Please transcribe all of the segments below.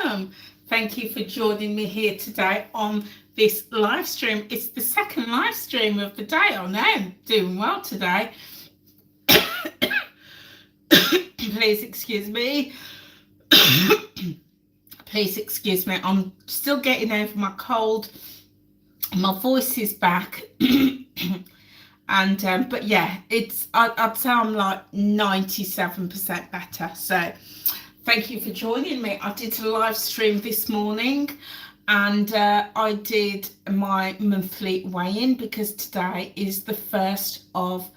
welcome. Thank you for joining me here today on this live stream. It's the second live stream of the day. I know I'm doing well today. Please excuse me. Please excuse me. I'm still getting over my cold. My voice is back. And but yeah, I'd say I'm like 97% better. So thank you for joining me. I did a live stream this morning, and I did my monthly weigh-in because today is the 1st of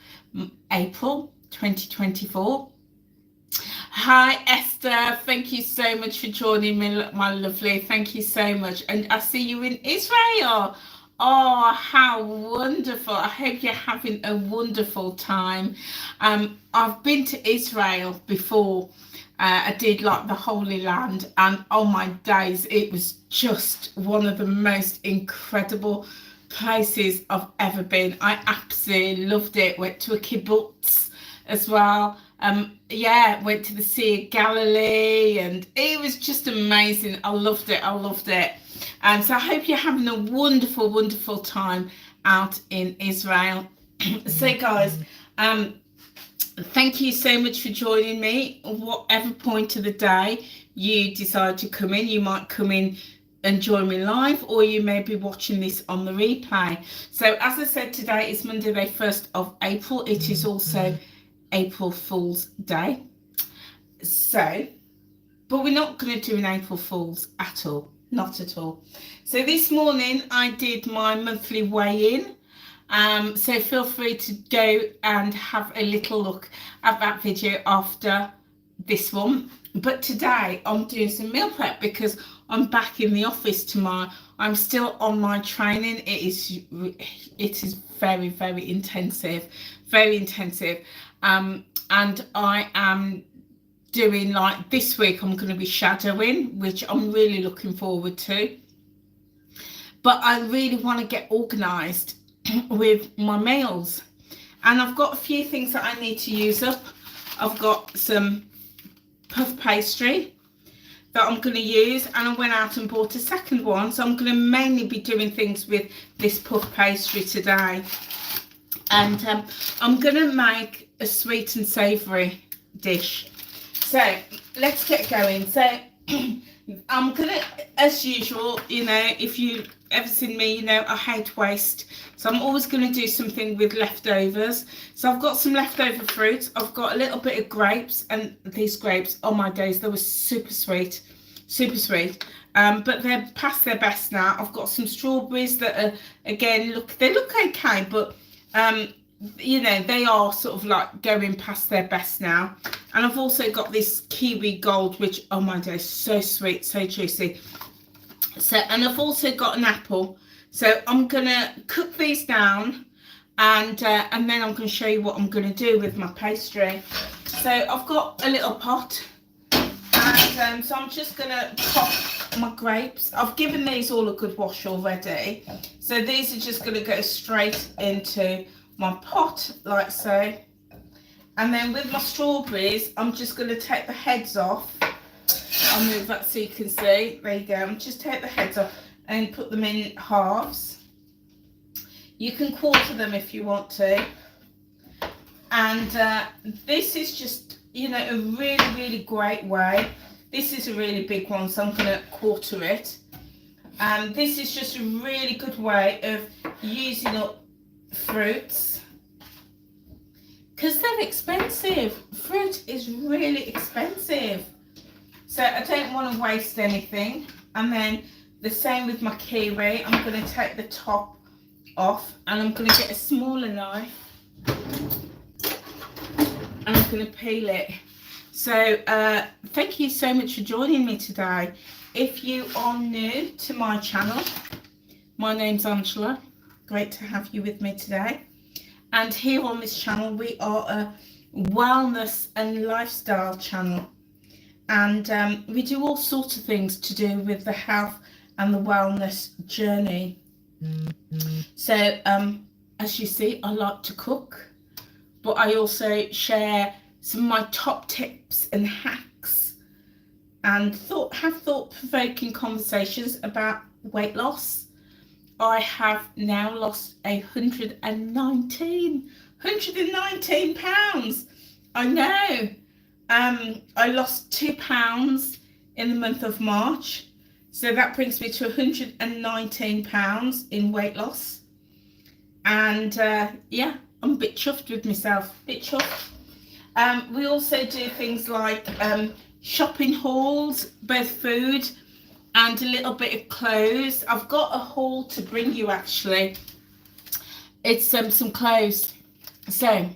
April 2024. Hi Esther, thank you so much for joining me, my lovely. Thank you so much. And I see you in Israel. Oh, how wonderful. I hope you're having a wonderful time. I've been to Israel before. I did like the Holy Land, and oh my days, it was just one of the most incredible places I've ever been. I absolutely loved it. Went to a kibbutz as well. Yeah, went to the Sea of Galilee, and it was just amazing. I loved it. I loved it. So I hope you're having a wonderful, wonderful time out in Israel. So guys, thank you so much for joining me. Whatever point of the day you decide to come in, you might come in and join me live, or you may be watching this on the replay. So as I said, today is Monday, the 1st of April. It is also April Fool's Day. So, but we're not going to do an April Fool's at all. Not at all. So this morning I did my monthly weigh-in. So feel free to go and have a little look at that video after this one. But today I'm doing some meal prep because I'm back in the office tomorrow. I'm still on my training. It is very, very intensive, very intensive. And I am doing, like, this week I'm going to be shadowing, which I'm really looking forward to. But I really want to get organised with my meals, and I've got a few things that I need to use up. I've got some puff pastry that I'm going to use, and I went out and bought a second one, so I'm going to mainly be doing things with this puff pastry today. And I'm going to make a sweet and savoury dish. So let's get going. So I'm gonna, as usual, you know, if you've ever seen me, you know I hate waste. So I'm always going to do something with leftovers. So I've got some leftover fruits. I've got a little bit of grapes, and these grapes, oh my days, they were super sweet, super sweet. But they're past their best now. I've got some strawberries that are, again, they look okay, but you know, they are sort of like going past their best now. And I've also got this kiwi gold, which, oh my days, so sweet, so juicy. So, and I've also got an apple. So I'm gonna cook these down, and then I'm going to show you what I'm going to do with my pastry. So I've got a little pot, and so I'm just going to pop my grapes. I've given these all a good wash already, so these are just going to go straight into my pot like so. And then with my strawberries, I'm just going to take the heads off. I'll move that so you can see. There you go. Just take the heads off and put them in halves. You can quarter them if you want to. And this is just, you know, a really, really great way. This is a really big one, so I'm going to quarter it. And this is just a really good way of using up fruits, because they're expensive. Fruit is really expensive, so I don't want to waste anything. And then the same with my kiwi. I'm going to take the top off, and I'm going to get a smaller knife, and I'm going to peel it. So thank you so much for joining me today. If you are new to my channel, my name's Angela. Great to have you with me today. And here on this channel, we are a wellness and lifestyle channel, and we do all sorts of things to do with the health and the wellness journey. So as you see, I like to cook, but I also share some of my top tips and hacks and have thought-provoking conversations about weight loss. I have now lost 119 pounds. I know. I lost 2 pounds in the month of March, so that brings me to 119 pounds in weight loss. And yeah, I'm a bit chuffed with myself, bit chuffed. We also do things like shopping hauls, both food and a little bit of clothes. I've got a haul to bring you, actually. It's some clothes. So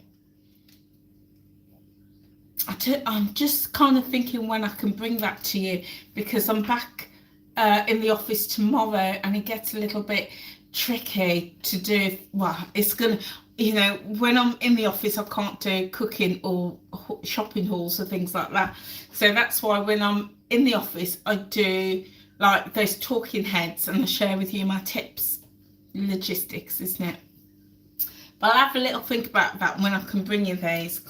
I'm just kind of thinking when I can bring that to you, because I'm back in the office tomorrow, and it gets a little bit tricky to do. Well, it's gonna, you know, when I'm in the office I can't do cooking or shopping hauls or things like that. So that's why when I'm in the office I do like those talking heads, and I share with you my tips. Logistics, isn't it? But I'll have a little think about that when I can bring you those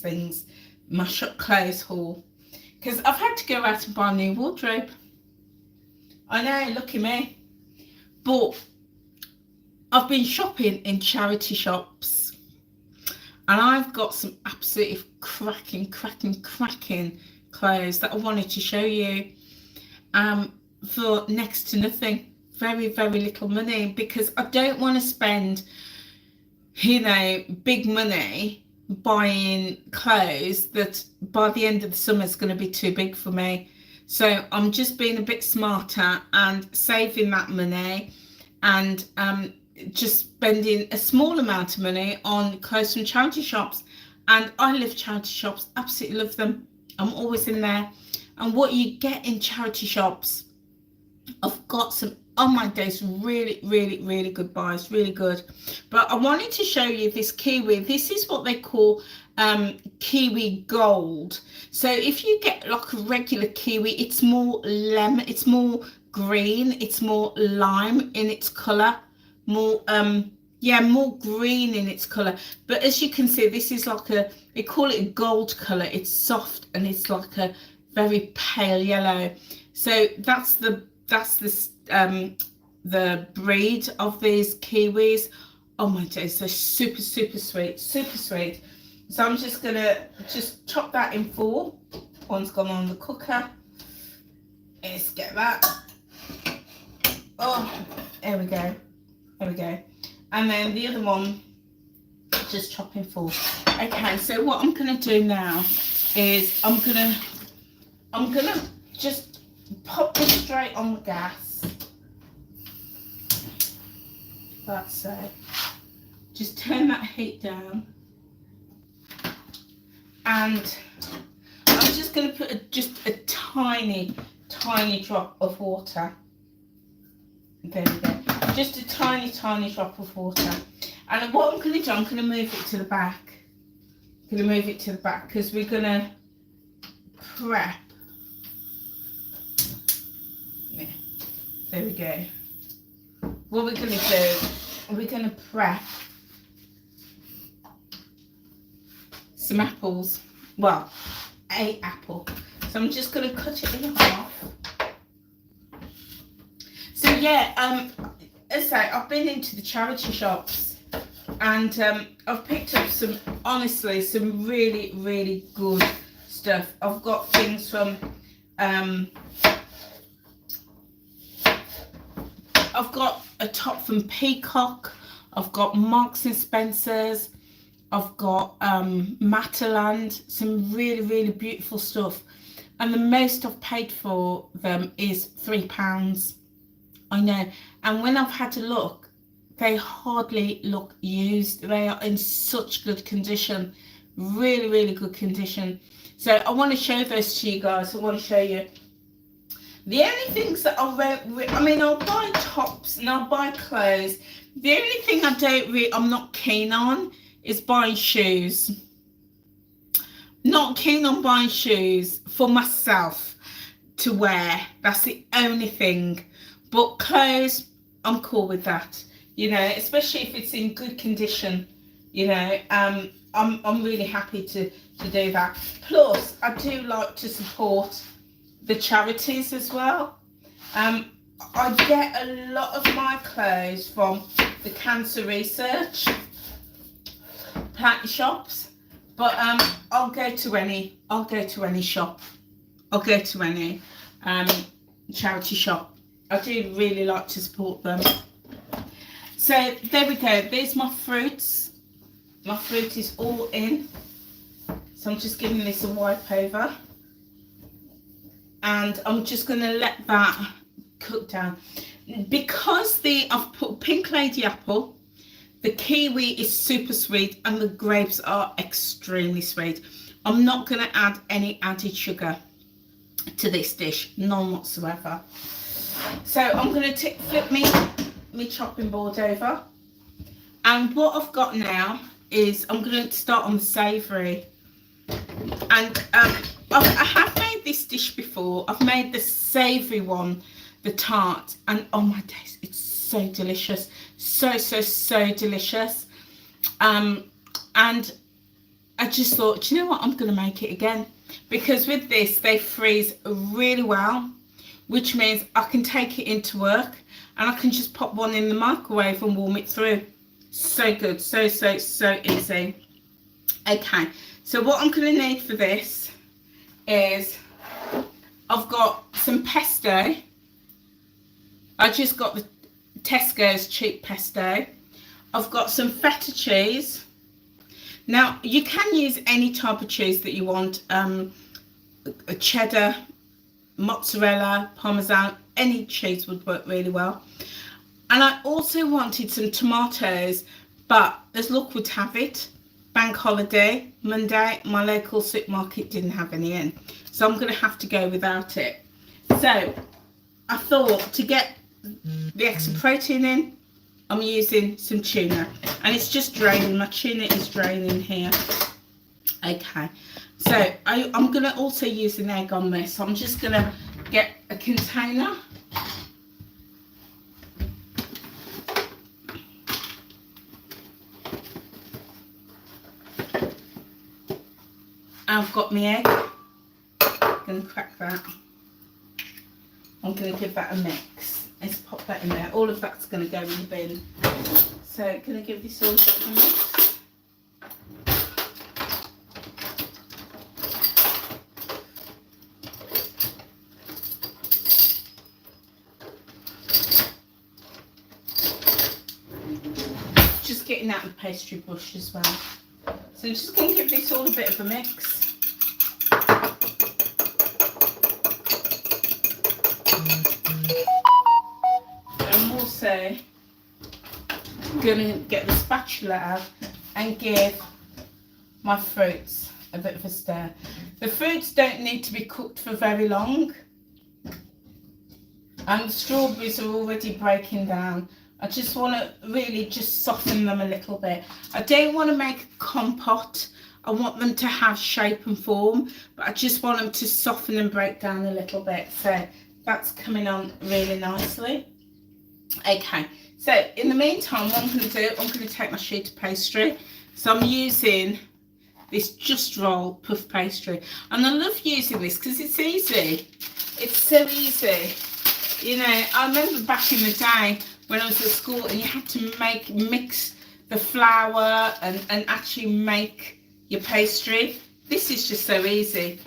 things, my shop clothes haul, because I've had to go out and buy a new wardrobe. I know, look at me. But I've been shopping in charity shops, and I've got some absolutely cracking clothes that I wanted to show you for next to nothing, very little money, because I don't want to spend, you know, big money buying clothes that by the end of the summer is going to be too big for me. So I'm just being a bit smarter and saving that money, and just spending a small amount of money on clothes from charity shops. And I love charity shops, absolutely love them. I'm always in there. And what you get in charity shops, I've got some on my days, really good buys, really good. But I wanted to show you this kiwi. This is what they call kiwi gold. So if you get like a regular kiwi, it's more lemon, it's more green, it's more lime in its color, more more green in its color. But as you can see, this is like they call it a gold color. It's soft and it's like a very pale yellow. So that's the breed of these kiwis. Oh my days, they're super sweet, So I'm just gonna chop that in 4. One's gone on the cooker. Let's get that. Oh, there we go. And then the other one, just chop in 4. Okay, so what I'm gonna do now is I'm gonna just pop this straight on the gas. That's it. Just turn that heat down, and I'm just going to put just a tiny drop of water. There we go. Just a tiny drop of water. And what I'm going to do, I'm going to move it to the back. Because we're going to prep. Yeah, there we go. What we're going to do, we're going to prep some apples. Well, an apple. So I'm just going to cut it in half. So yeah, as I say, I've been into the charity shops, and I've picked up some, honestly, some really good stuff. I've got things from I've got a top from Peacock, I've got Marks and Spencer's, I've got Mataland, some really beautiful stuff. And the most I've paid for them is £3. I know. And when I've had a look, they hardly look used. They are in such good condition, really good condition. So I want to show those to you guys. I want to show you. The only things that I'll buy tops and I'll buy clothes. The only thing I'm not keen on is buying shoes. Not keen on buying shoes for myself to wear. That's the only thing. But clothes, I'm cool with that. You know, especially if it's in good condition. You know, I'm really happy to do that. Plus, I do like to support the charities as well. I get a lot of my clothes from the cancer research shops, but I'll go to any shop. I'll go to any charity shop. I do really like to support them. So there we go. There's my fruits. My fruit is all in. So I'm just giving this a wipe over. And I'm just going to let that cook down. Because I've put pink lady apple, the kiwi is super sweet, and the grapes are extremely sweet. I'm not going to add any added sugar to this dish, none whatsoever. So I'm going to flip my chopping board over. And what I've got now is I'm going to start on the savoury. And I have made this dish before. I've made the savoury one, the tart, and oh my days, it's so delicious, so delicious. And I just thought, do you know what, I'm going to make it again, because with this they freeze really well, which means I can take it into work and I can just pop one in the microwave and warm it through. So good, so easy. Okay, so what I'm going to need for this is I've got some pesto. I just got the Tesco's cheap pesto. I've got some feta cheese. Now you can use any type of cheese that you want, a cheddar, mozzarella, parmesan, any cheese would work really well. And I also wanted some tomatoes, but as luck would have it, bank holiday, Monday, my local supermarket didn't have any in. So I'm going to have to go without it. So I thought, to get the extra protein in, I'm using some tuna. And it's just draining, my tuna is draining here. Okay, so I'm going to also use an egg on this. So I'm just going to get a container. I've got my egg. I'm going to crack that. I'm going to give that a mix. Let's pop that in there. All of that's going to go in the bin. So I'm going to give this all a bit of a mix. Just getting out of the pastry bush as well. So I'm just going to give this all a bit of a mix. I'm also going to get the spatula out and give my fruits a bit of a stir. The fruits don't need to be cooked for very long. And the strawberries are already breaking down. I just want to really just soften them a little bit. I don't want to make a compote. I want them to have shape and form, but I just want them to soften and break down a little bit. So that's coming on really nicely. Okay, so in the meantime, what I'm going to do, I'm going to take my sheet of pastry. So I'm using this Just Roll puff pastry. And I love using this because it's easy. It's so easy. You know, I remember back in the day when I was at school and you had to mix the flour and actually make your pastry. This is just so easy.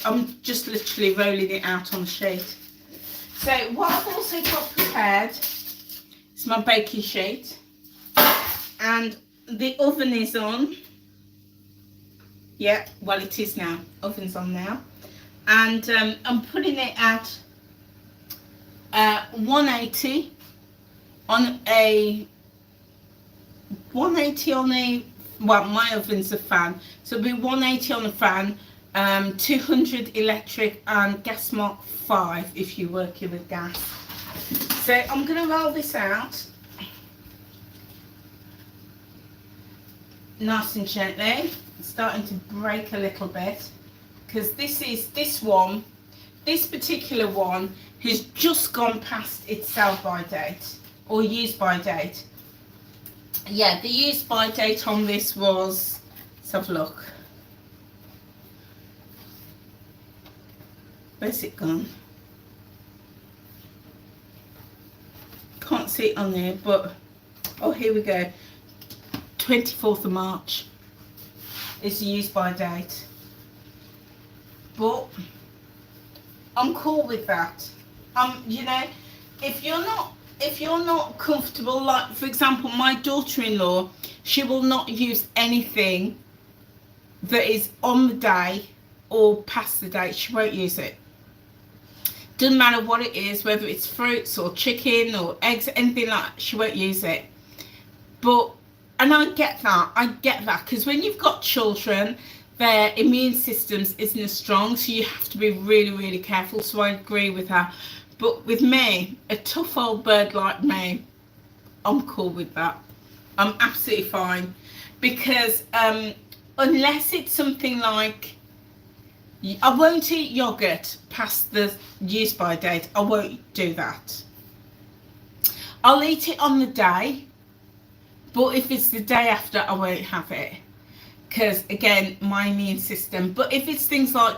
I'm just literally rolling it out on the sheet. So what I've also got prepared is my baking sheet, and the oven is on. Yeah, well, it is now. Oven's on now, and I'm putting it at 180 on a well, my oven's a fan, so it'll be 180 on the fan, 200 electric, and gas mark 5 if you're working with gas. So I'm going to roll this out nice and gently. It's starting to break a little bit because this particular one has just gone past its sell-by date or use-by date. Yeah, the use-by date on this was, let's have a look. Where's it gone? Can't see it on there, but oh, here we go. 24th of March is the use by date. But I'm cool with that. You know, if you're not comfortable, like for example, my daughter-in-law, she will not use anything that is on the day or past the date. She won't use it. Doesn't matter what it is, whether it's fruits or chicken or eggs, anything like that, she won't use it. But, and I get that, because when you've got children, their immune systems isn't as strong, so you have to be really, really careful. So I agree with her. But with me, a tough old bird like me, I'm cool with that. I'm absolutely fine, because unless it's something like, I won't eat yogurt past the use by date. I won't do that. I'll eat it on the day, but if it's the day after, I won't have it, because again, my immune system. But if it's things like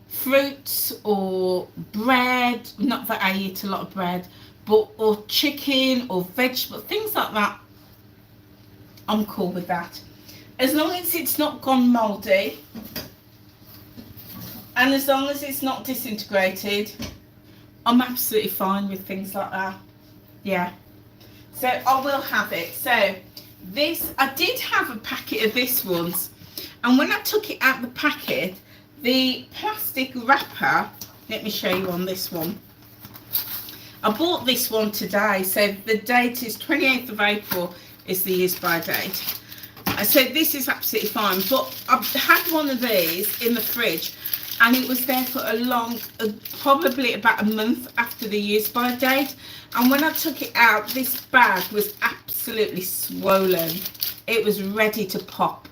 fruits or bread, not that I eat a lot of bread, but or chicken or vegetable, things like that, I'm cool with that, as long as it's not gone mouldy. And as long as it's not disintegrated, I'm absolutely fine with things like that. Yeah. So I will have it. So this, I did have a packet of this once. And when I took it out of the packet, the plastic wrapper, let me show you on this one. I bought this one today. So the date is 28th of April is the use by date. So this is absolutely fine. But I've had one of these in the fridge, and it was there for a long, probably about a month after the use by date. And when I took it out, this bag was absolutely swollen. It was ready to pop.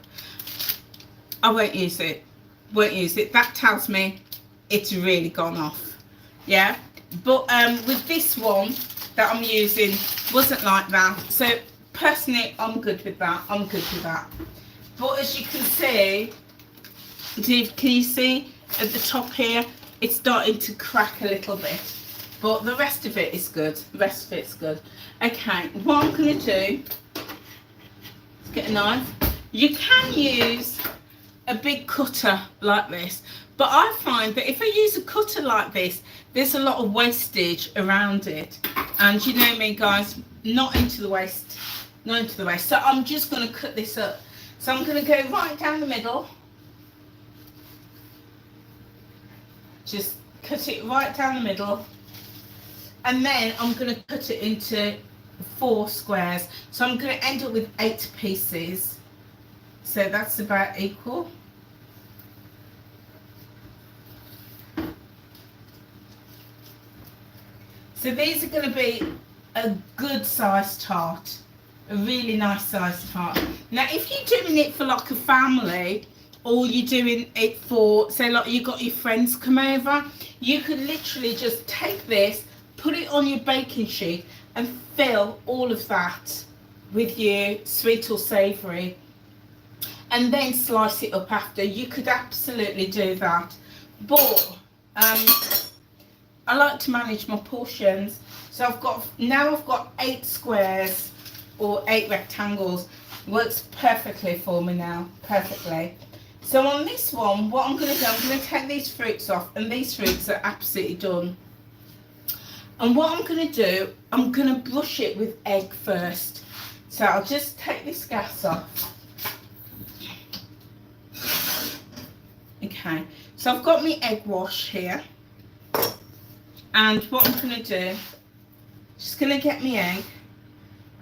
I won't use it. Won't use it. That tells me it's really gone off. Yeah. But with this one that I'm using, wasn't like that. So personally, I'm good with that. I'm good with that. But as you can see, can you see at the top here, it's starting to crack a little bit, but the rest of it is good. The rest of it's good. Okay, what I'm going to do, let's get a knife. You can use a big cutter like this, but I find that if I use a cutter like this, there's a lot of wastage around it, and you know me guys, not into the waste, not into the waste. So I'm just going to cut this up. So I'm going to go right down the middle. Just cut it right down the middle, and then I'm going to cut it into 4 squares. So I'm going to end up with 8 pieces. So that's about equal. So these are going to be a good sized tart, a really nice sized tart. Now if you're doing it for like a family, or you're doing it for, say like you got your friends come over, you could literally just take this, put it on your baking sheet and fill all of that with your sweet or savoury, and then slice it up after. You could absolutely do that. But I like to manage my portions. So I've got 8 squares or 8 rectangles. Works perfectly for me now, perfectly. So on this one, what I'm going to do, I'm going to take these fruits off, and these fruits are absolutely done. And what I'm going to do, I'm going to brush it with egg first. So I'll just take this gas off. Okay, so I've got my egg wash here. And what I'm going to do, just going to get my egg,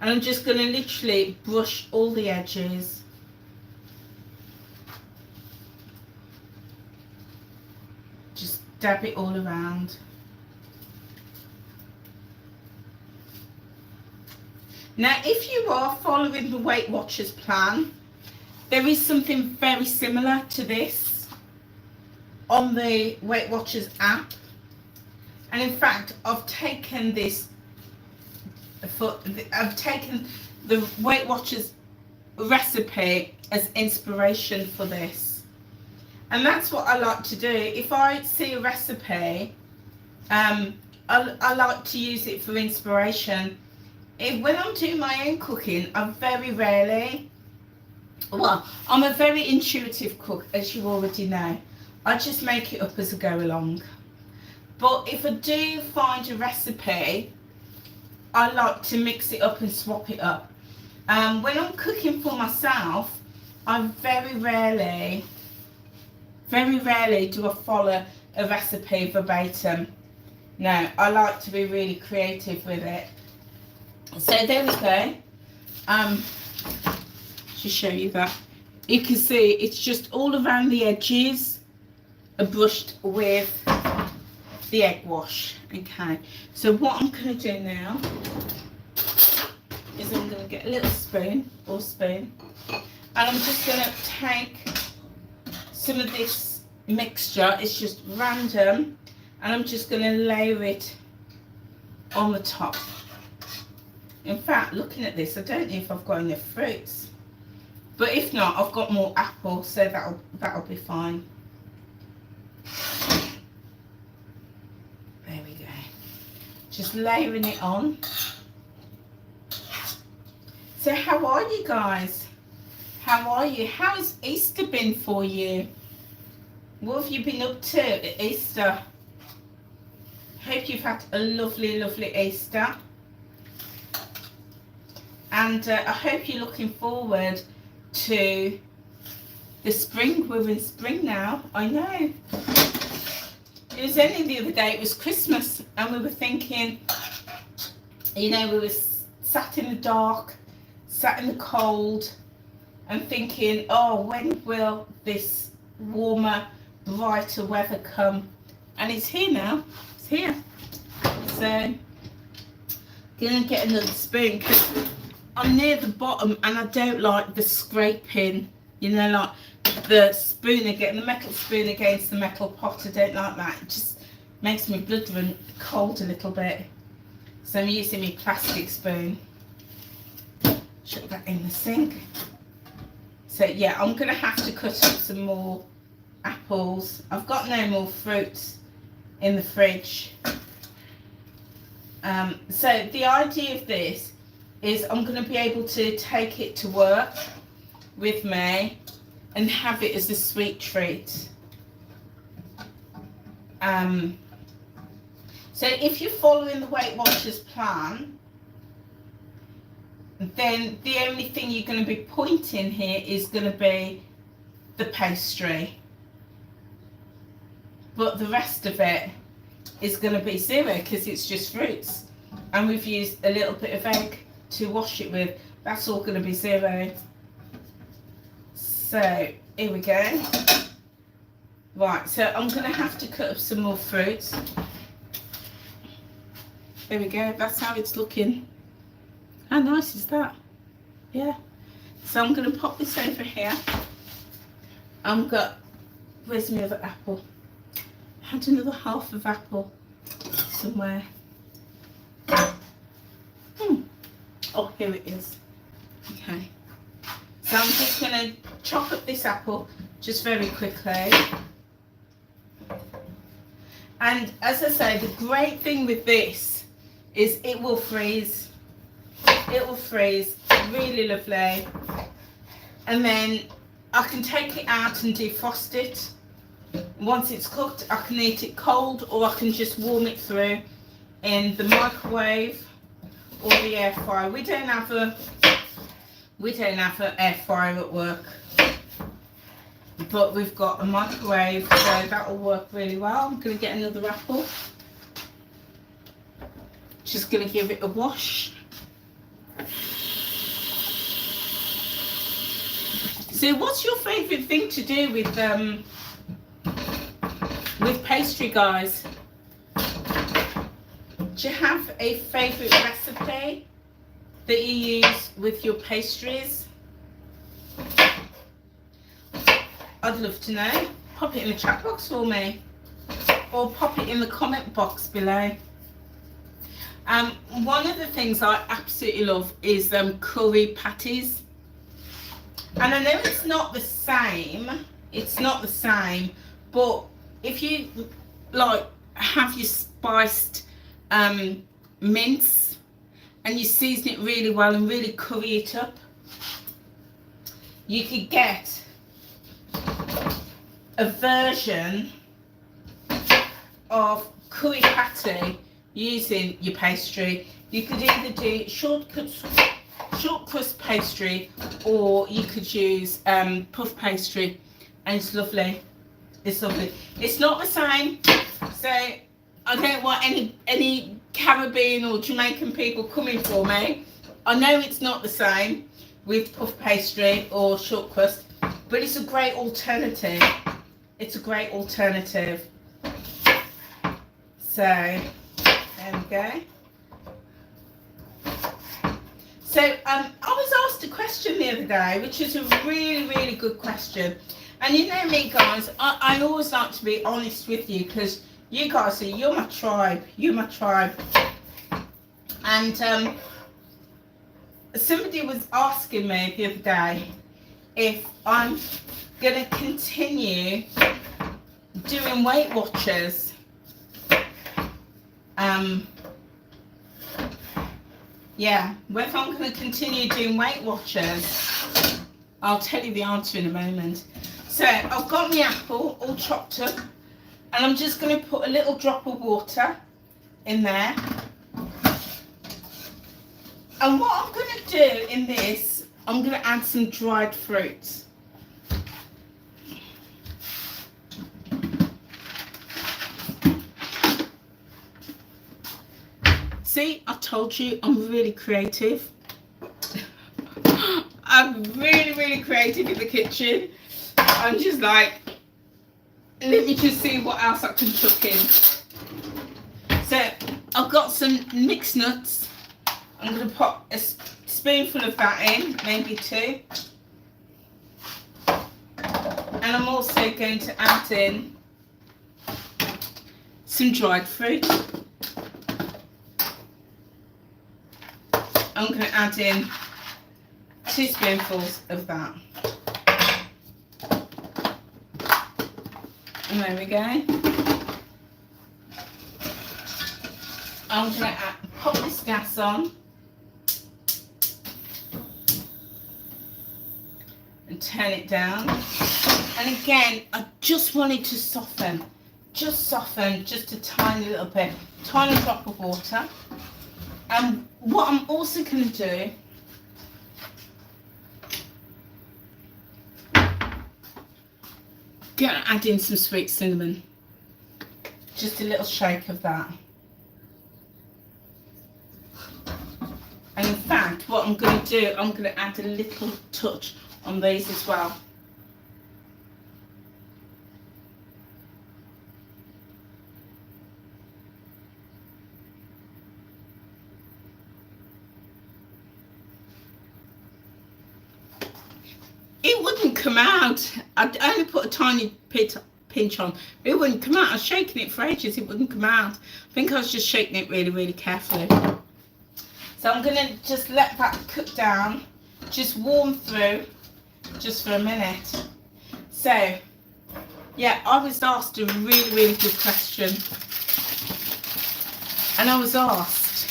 and I'm just going to literally brush all the edges. Dab it all around. Now if you are following the Weight Watchers plan, there is something very similar to this on the Weight Watchers app, and in fact I've taken this I've taken the Weight Watchers recipe as inspiration for this. And that's what I like to do. If I see a recipe, I like to use it for inspiration. When I'm doing my own cooking, I very rarely, well, I'm a very intuitive cook, as you already know. I just make it up as I go along. But if I do find a recipe, I like to mix it up and swap it up. When I'm cooking for myself, I very rarely do I follow a recipe verbatim. No, I like to be really creative with it. So there we go. To show you that, you can see it's just all around the edges are brushed with the egg wash. Okay, so what I'm going to do now is I'm going to get a little spoon and I'm just going to take some of this mixture. It's just random, and I'm just going to layer it on the top. In fact, looking at this, I don't know if I've got enough fruits, but if not, I've got more apple, so that'll be fine. There we go. Just layering it on. So how are you guys? How are you? How has Easter been for you? What have you been up to at Easter? Hope you've had a lovely, lovely Easter. And I hope you're looking forward to the spring. We're in spring now. I know. It was only the other day, it was Christmas, and we were thinking, you know, we were sat in the dark, sat in the cold, and thinking, oh, when will this warmer, brighter weather come? And it's here now. It's here. So, gonna get another spoon because I'm near the bottom and I don't like the scraping, you know, like the spoon again, the metal spoon against the metal pot. I don't like that. It just makes my blood run cold a little bit. So I'm using my plastic spoon. Chuck that in the sink. So yeah, I'm gonna have to cut up some more apples. I've got no more fruits in the fridge. So the idea of this is I'm going to be able to take it to work with me and have it as a sweet treat. So if you're following the Weight Watchers plan, then the only thing you're going to be pointing here is going to be the pastry. But the rest of it is going to be zero because it's just fruits. And we've used a little bit of egg to wash it with. That's all going to be zero. So here we go. Right, so I'm going to have to cut up some more fruits. There we go, that's how it's looking. How nice is that? Yeah. So I'm going to pop this over here. Where's my other apple? I had another half of apple somewhere. Oh, here it is. Okay. So I'm just going to chop up this apple just very quickly. And as I say, the great thing with this is it will freeze. It will freeze really lovely. And then I can take it out and defrost it. Once it's cooked, I can eat it cold, or I can just warm it through in the microwave or the air fryer. We don't have an air fryer at work, but we've got a microwave, so that'll work really well. I'm going to get another apple. Just going to give it a wash. So what's your favourite thing to do with pastry, guys? Do you have a favourite recipe that you use with your pastries? I'd love to know. Pop it in the chat box for me, or pop it in the comment box below. One of the things I absolutely love is curry patties. And I know it's not the same It's not the same, but if you like have your spiced mince and you season it really well and really curry it up, you could get a version of curry patty using your pastry. You could either do short crust pastry, or you could use puff pastry, and it's lovely. It's lovely. It's not the same, so I don't want any Caribbean or Jamaican people coming for me. I know it's not the same with puff pastry or short crust, but it's a great alternative. It's a great alternative. So there we go. So I was asked a question the other day, which is a really good question. And you know me, guys, I always like to be honest with you, because you guys you're my tribe. You're my tribe. And somebody was asking me the other day if I'm going to continue doing Weight Watchers. Yeah, whether I'm going to continue doing Weight Watchers. I'll tell you the answer in a moment. So I've got my apple all chopped up, and I'm just going to put a little drop of water in there. And what I'm going to do in this, I'm going to add some dried fruits. See, I told you I'm really creative. I'm really creative in the kitchen. I'm just like, let me just see what else I can chuck in. So I've got some mixed nuts. I'm going to pop a spoonful of that in, maybe 2. And I'm also going to add in some dried fruit. I'm going to add in 2 spoonfuls of that. And there we go. I'm going to pop this gas on and turn it down. And again, I just wanted to soften, just a tiny little bit, tiny drop of water. And what I'm also going to do, going to add in some sweet cinnamon, just a little shake of that. And in fact, what I'm going to do, I'm going to add a little touch on these as well. It wouldn't come out. I'd only put a tiny pinch on. It wouldn't come out. I was shaking it for ages. It wouldn't come out. I think I was just shaking it really carefully. So I'm going to just let that cook down. Just warm through. Just for a minute. So, yeah, I was asked a really good question. And I was asked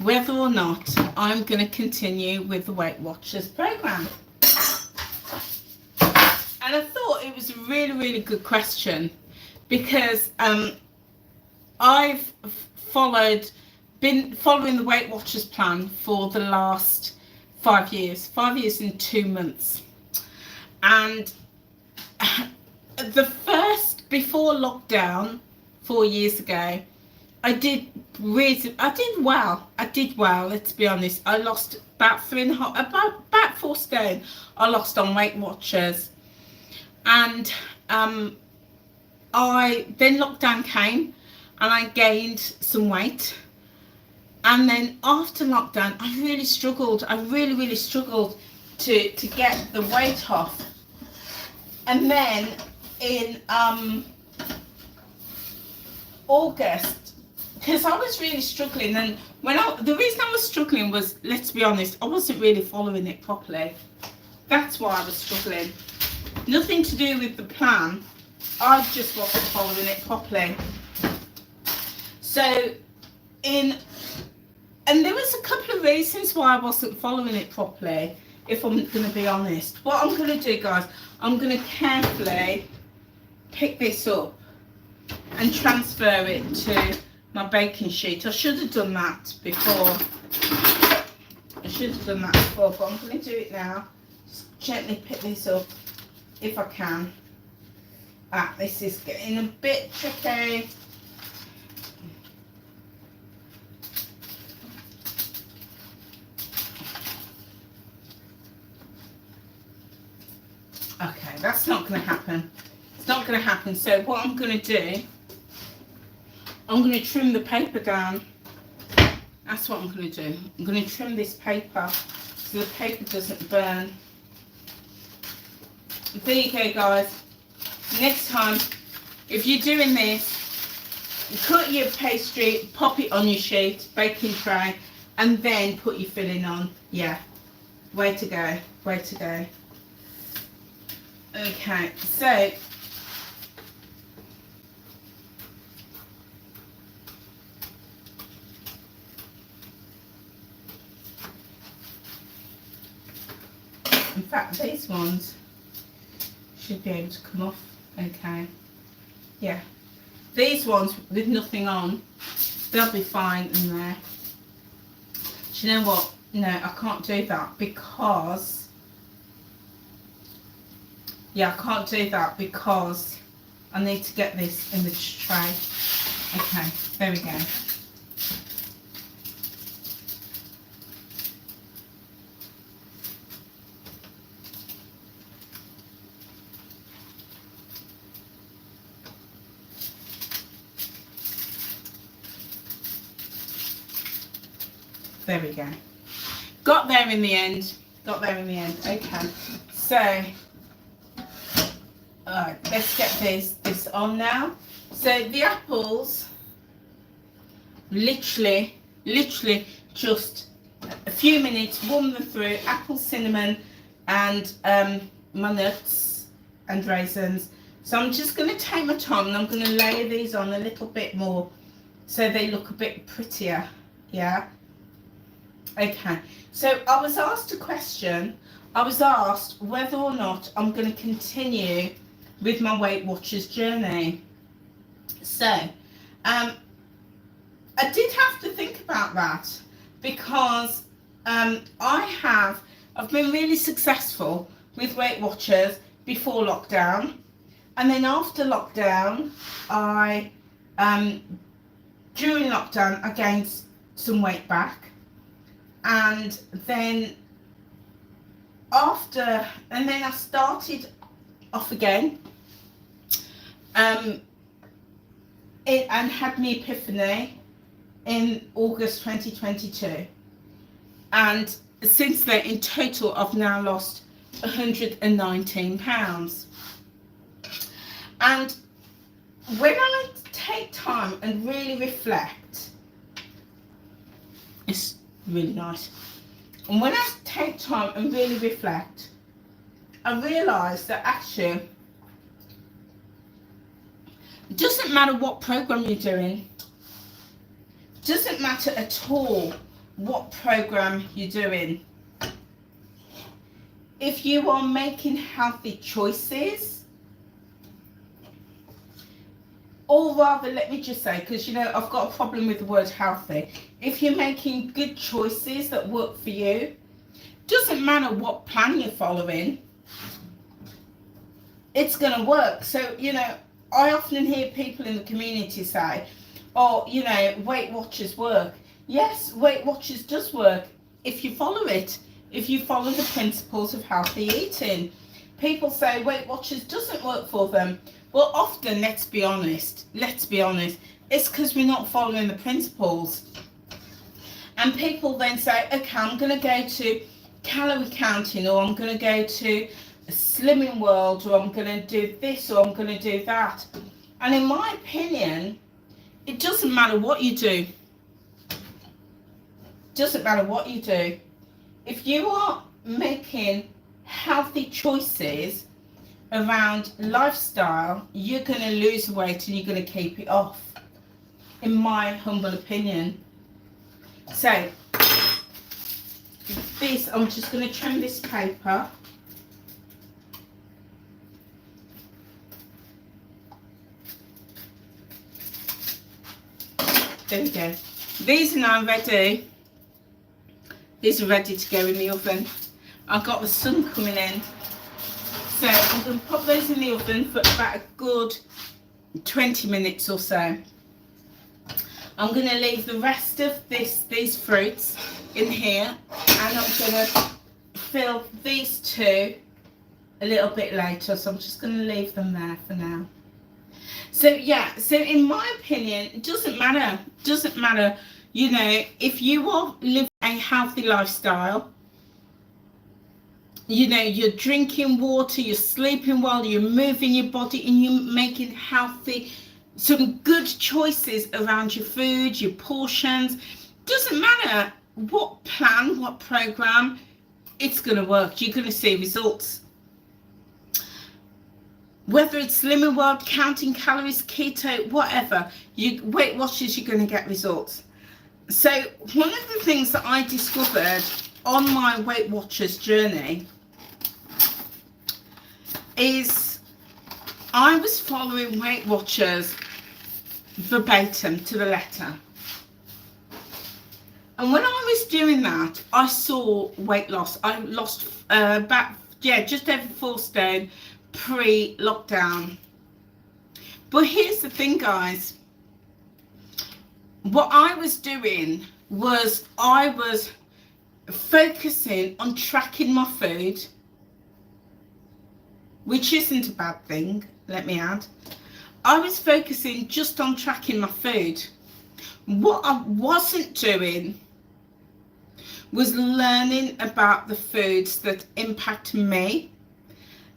whether or not I'm going to continue with the Weight Watchers program. And I thought it was a really good question, because I've been following the Weight Watchers plan for the last 5 years, 5 years and 2 months. And before lockdown 4 years ago, I did well, let's be honest. I lost about 4 stone I lost on Weight Watchers. And then lockdown came and I gained some weight. And then after lockdown, I really struggled. I really struggled to get the weight off. And then in August, because I was really struggling, and the reason I was struggling was, let's be honest, I wasn't really following it properly. That's why I was struggling. Nothing to do with the plan. I just wasn't following it properly. So and there was a couple of reasons why I wasn't following it properly, if I'm going to be honest. What I'm going to do, guys, I'm going to carefully pick this up and transfer it to my baking sheet. I should have done that before. But I'm going to do it now. Just gently pick this up if I can. This is getting a bit tricky. Okay, that's not going to happen. It's not going to happen. So what I'm going to do, I'm going to trim the paper down. That's what I'm going to do. I'm going to trim this paper so the paper doesn't burn. There you go, guys. Next time, if you're doing this, cut your pastry, pop it on your sheet, baking tray, and then put your filling on. Yeah, way to go, way to go. Okay, so in fact these ones should be able to come off. Okay, yeah, these ones with nothing on, they'll be fine in there. Do you know what? No, I can't do that because I can't do that because I need to get this in the tray. Okay, there we go. There we go. Got there in the end. Okay, so alright, let's get this on now. So the apples, literally just a few minutes, warm them through. Apple, cinnamon, and my nuts and raisins. So I'm just going to take my time and I'm going to layer these on a little bit more so they look a bit prettier. Yeah. Okay. So I was asked a question. I was asked whether or not I'm going to continue with my Weight Watchers journey. So I did have to think about that because I've been really successful with Weight Watchers before lockdown, and then after lockdown during lockdown I gained some weight back, and then I started off again and had my epiphany in August 2022, and since then in total I've now lost 119 pounds. And when I take time and really reflect, it's really nice. And when I take time and really reflect, I realise that actually it doesn't matter what program you're doing, it doesn't matter at all what program you're doing. If you are making healthy choices, or rather, let me just say, because you know I've got a problem with the word healthy. If you're making good choices that work for you, doesn't matter what plan you're following, it's going to work. So, you know, I often hear people in the community say, oh, you know, Weight Watchers work. Yes, Weight Watchers does work if you follow it, if you follow the principles of healthy eating. People say Weight Watchers doesn't work for them. Well, often, let's be honest, it's because we're not following the principles. And people then say, okay, I'm going to go to calorie counting, or I'm going to go to a Slimming World, or I'm going to do this, or I'm going to do that. And in my opinion, it doesn't matter what you do. Doesn't matter what you do. If you are making healthy choices around lifestyle, you're going to lose weight and you're going to keep it off, in my humble opinion. So this, I'm just going to trim this paper. There we go. These are now ready. These are ready to go in the oven. I've got the sun coming in. So I'm going to put those in the oven for about a good 20 minutes or so. I'm going to leave the rest of these fruits in here, and I'm going to fill these two a little bit later. So I'm just going to leave them there for now. So yeah, so in my opinion, it doesn't matter, you know, if you are living a healthy lifestyle, you know, you're drinking water, you're sleeping well, you're moving your body, and you're making healthy, some good choices around your food, your portions. Doesn't matter what plan, what program, it's going to work. You're going to see results. Whether it's Slimming World, counting calories, keto, whatever, Weight Watchers, you're going to get results. So one of the things that I discovered on my Weight Watchers journey is I was following Weight Watchers verbatim to the letter. And when I was doing that, I saw weight loss. I lost just over 4 stone pre-lockdown. But here's the thing, guys. What I was doing was I was focusing on tracking my food, which isn't a bad thing, let me add. I was focusing just on tracking my food. What I wasn't doing was learning about the foods that impact me,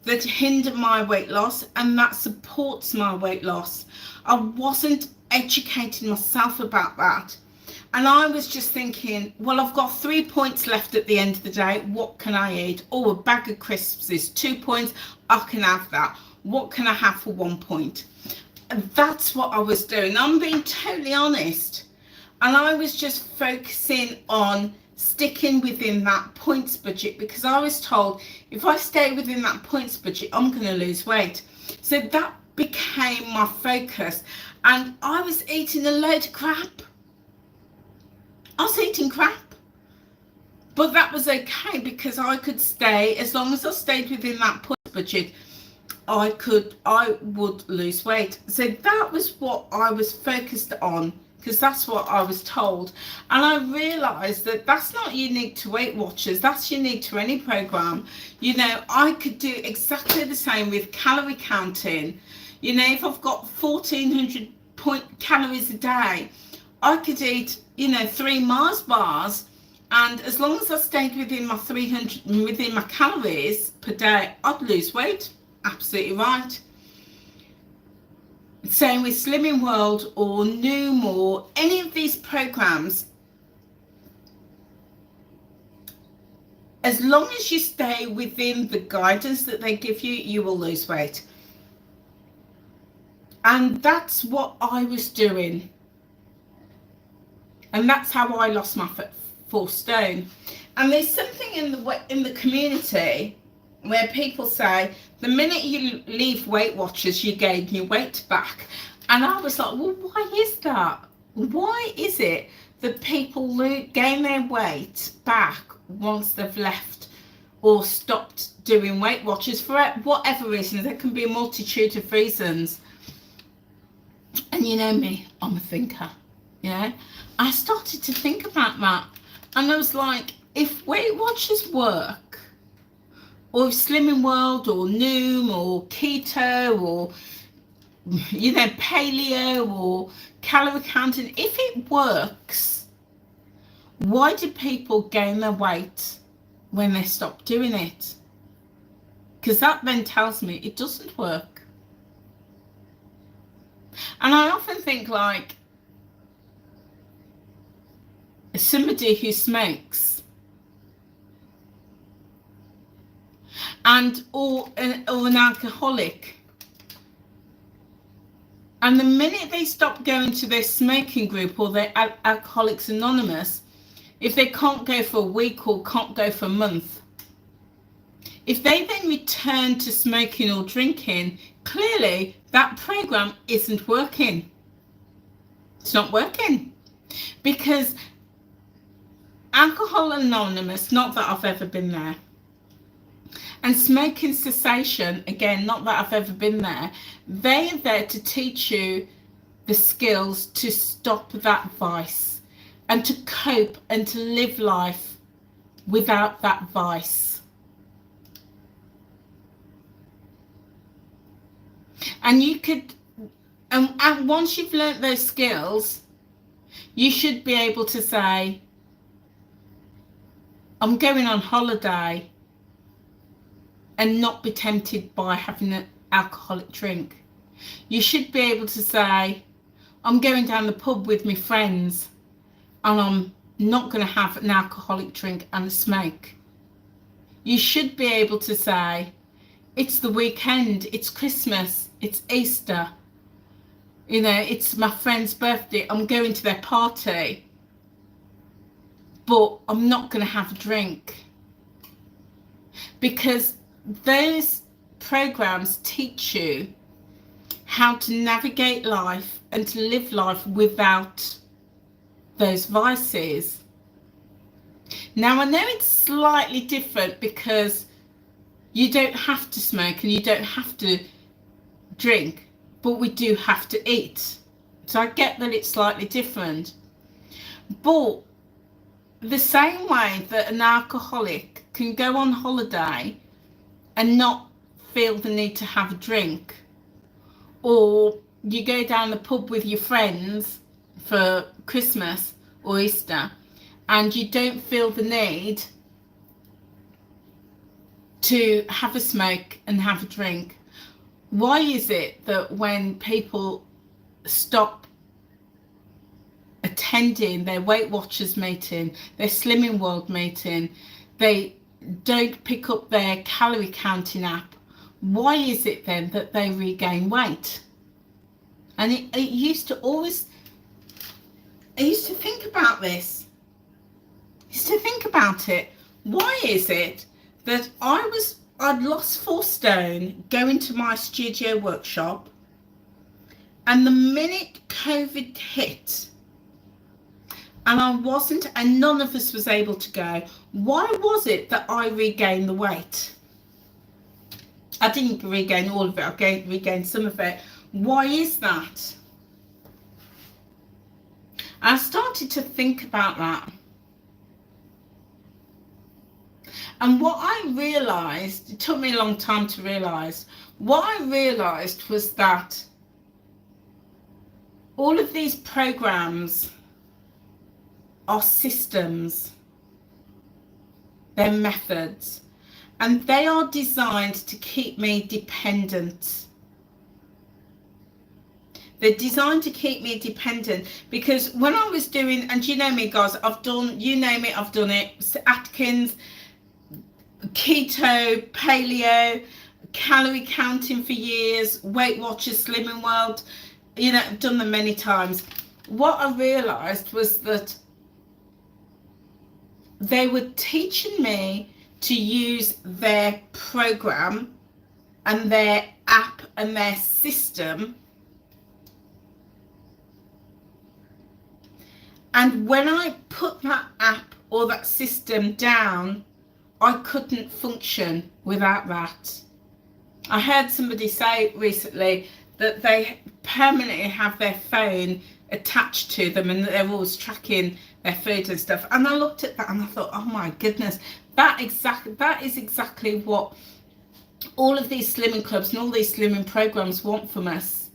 that hinder my weight loss, and that supports my weight loss. I wasn't educating myself about that. And I was just thinking, well, I've got 3 points left at the end of the day. What can I eat? Oh, a bag of crisps is 2 points. I can have that. What can I have for 1 point? And that's what I was doing. I'm being totally honest. And I was just focusing on sticking within that points budget, because I was told if I stay within that points budget, I'm going to lose weight. So that became my focus. And I was eating a load of crap. I was eating crap. But that was okay, because I could stay, as long as I stayed within that points budget, I would lose weight. So that was what I was focused on, because that's what I was told. And I realized that that's not unique to Weight Watchers, that's unique to any program. You know, I could do exactly the same with calorie counting. You know, if I've got 1400 calories a day, I could eat, you know, 3 Mars bars, and as long as I stayed within my within my calories per day, I'd lose weight. Absolutely right. Same with Slimming World or Noom or any of these programs. As long as you stay within the guidance that they give you, you will lose weight. And that's what I was doing. And that's how I lost my 4 stone. And there's something in the community where people say, the minute you leave Weight Watchers, you gain your weight back. And I was like, well, why is that? Why is it that people gain their weight back once they've left or stopped doing Weight Watchers for whatever reasons? There can be a multitude of reasons. And you know me, I'm a thinker. Yeah, I started to think about that, and I was like, if Weight Watchers work, or if Slimming World or Noom or keto or, you know, paleo or calorie counting, if it works, why do people gain their weight when they stop doing it? Because that then tells me it doesn't work. And I often think, like, somebody who smokes, and or an alcoholic. And the minute they stop going to their smoking group or their Alcoholics Anonymous, if they can't go for a week or can't go for a month, if they then return to smoking or drinking, clearly that program isn't working. It's not working. Because Alcohol Anonymous, not that I've ever been there, and smoking cessation, again, not that I've ever been there, they are there to teach you the skills to stop that vice and to cope and to live life without that vice. And you could, and once you've learnt those skills, you should be able to say, I'm going on holiday, and not be tempted by having an alcoholic drink. You should be able to say, I'm going down the pub with my friends and I'm not going to have an alcoholic drink and a smoke. You should be able to say, it's the weekend, it's Christmas, it's Easter, you know, it's my friend's birthday, I'm going to their party, but I'm not going to have a drink. Because those programs teach you how to navigate life and to live life without those vices. Now, I know it's slightly different because you don't have to smoke and you don't have to drink, but we do have to eat. So I get that it's slightly different. But the same way that an alcoholic can go on holiday and not feel the need to have a drink, or you go down the pub with your friends for Christmas or Easter and you don't feel the need to have a smoke and have a drink, why is it that when people stop attending their WeightWatchers meeting, their Slimming World meeting, they don't pick up their calorie counting app, why is it then that they regain weight? And it used to always, I used to think about this. I used to think about it. Why is it that I'd lost 4 stone going to my studio workshop, and the minute COVID hit, and I wasn't, and none of us was able to go, why was it that I regained the weight? I didn't regain all of it, I regained some of it. Why is that? I started to think about that. And what I realised, it took me a long time to realise, what I realised was that all of these programs are systems, they're methods, and they are designed to keep me dependent. They're designed to keep me dependent, because when I was doing, and you know me guys, I've done, you name it, I've done it, Atkins, keto, paleo, calorie counting for years, WeightWatchers, Slimming World, you know, I've done them many times. What I realised was that they were teaching me to use their program and their app and their system, and when I put that app or that system down, I couldn't function without that. I heard somebody say recently that they permanently have their phone attached to them and they're always tracking their food and stuff. And I looked at that and I thought, oh my goodness, that is exactly what all of these slimming clubs and all these slimming programs want from us.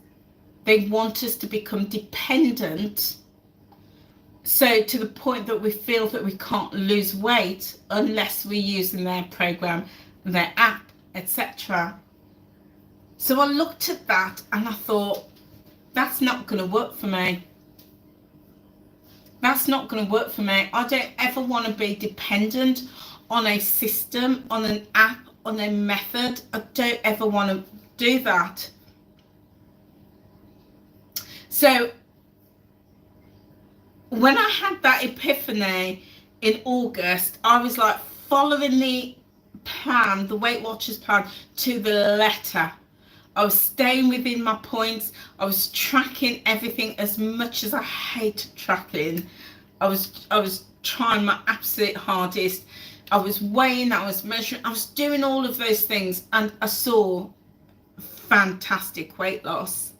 They want us to become dependent, so to the point that we feel that we can't lose weight unless we're using their program, their app, etc. So I looked at that and I thought, that's not going to work for me. That's not going to work for me. I don't ever want to be dependent on a system, on an app, on a method. I don't ever want to do that. So when I had that epiphany in August, I was like following the plan, the Weight Watchers plan, to the letter. I was staying within my points. I was tracking everything, as much as I hate tracking. I was trying my absolute hardest. I was weighing, I was measuring, I was doing all of those things, and I saw fantastic weight loss.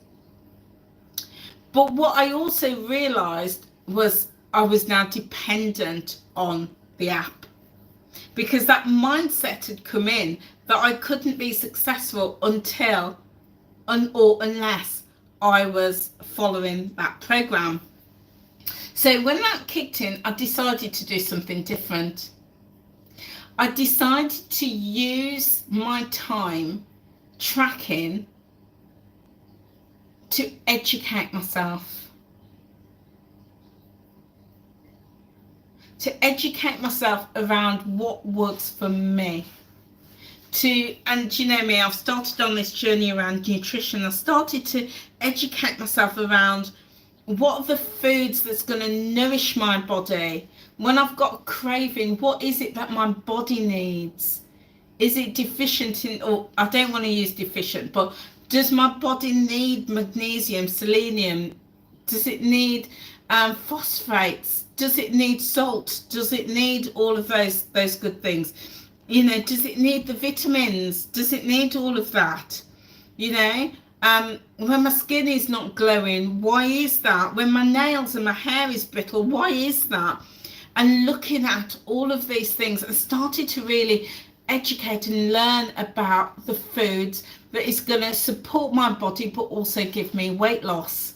But what I also realized was I was now dependent on the app, because that mindset had come in that I couldn't be successful until or unless I was following that program. So when that kicked in, I decided to do something different. I decided to use my time tracking to educate myself. To educate myself around what works for me. And you know me, I've started on this journey around nutrition. I started to educate myself around what are the foods that's going to nourish my body. When I've got a craving, what is it that my body needs? Is it deficient in, or I don't want to use deficient, but does my body need magnesium, selenium? Does it need phosphates? Does it need salt? Does it need all of those good things? You know, does it need the vitamins? Does it need all of that? You know, when my skin is not glowing, why is that? When my nails and my hair is brittle, why is that? And looking at all of these things, I started to really educate and learn about the foods that is going to support my body but also give me weight loss.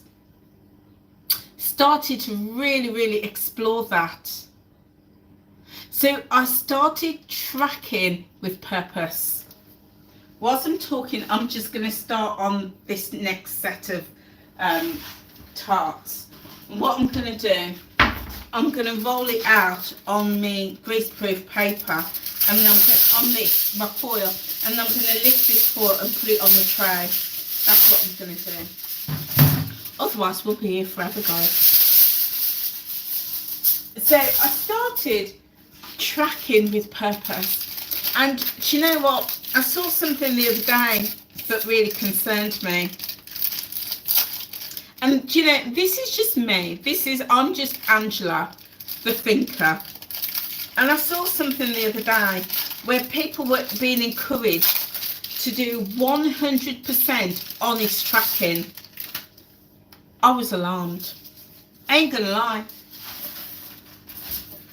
Started to really explore that. So I started tracking with purpose. Whilst I'm talking, I'm just going to start on this next set of tarts. What I'm going to do, I'm going to roll it out on my greaseproof paper, and then I'm going to, on this, my foil, and I'm going to lift this foil and put it on the tray. That's what I'm going to do. Otherwise, we'll be here forever, guys. So I started tracking with purpose, and do you know what? I saw something the other day that really concerned me. And you know, this is just me. I'm just Angela, the thinker. And I saw something the other day where people were being encouraged to do 100% honest tracking. I was alarmed. I ain't gonna lie.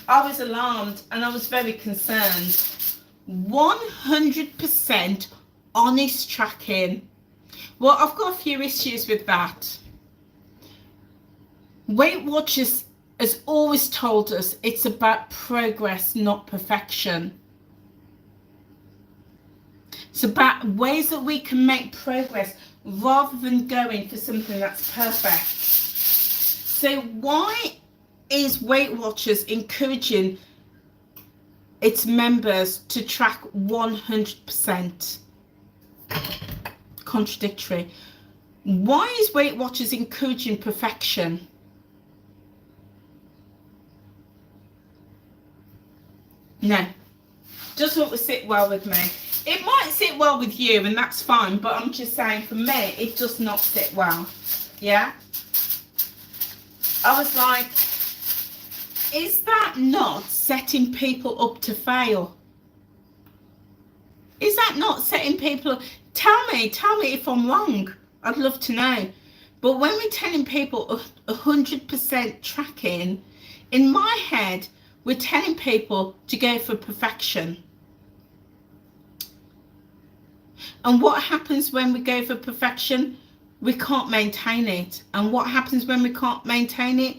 I was alarmed and I was very concerned. 100% honest tracking. Well, I've got a few issues with that. Weight Watchers has always told us it's about progress, not perfection. It's about ways that we can make progress rather than going for something that's perfect. So why is Weight Watchers encouraging its members to track 100%? Contradictory. Why is Weight Watchers encouraging perfection? No, doesn't sit well with me. It might sit well with you, and that's fine, but I'm just saying, for me, it does not sit well. Yeah? I was like, is that not setting people up to fail? Is that not setting people up? Tell me if I'm wrong. I'd love to know. But when we're telling people 100% tracking, in my head, we're telling people to go for perfection. And what happens when we go for perfection? We can't maintain it. And what happens when we can't maintain it?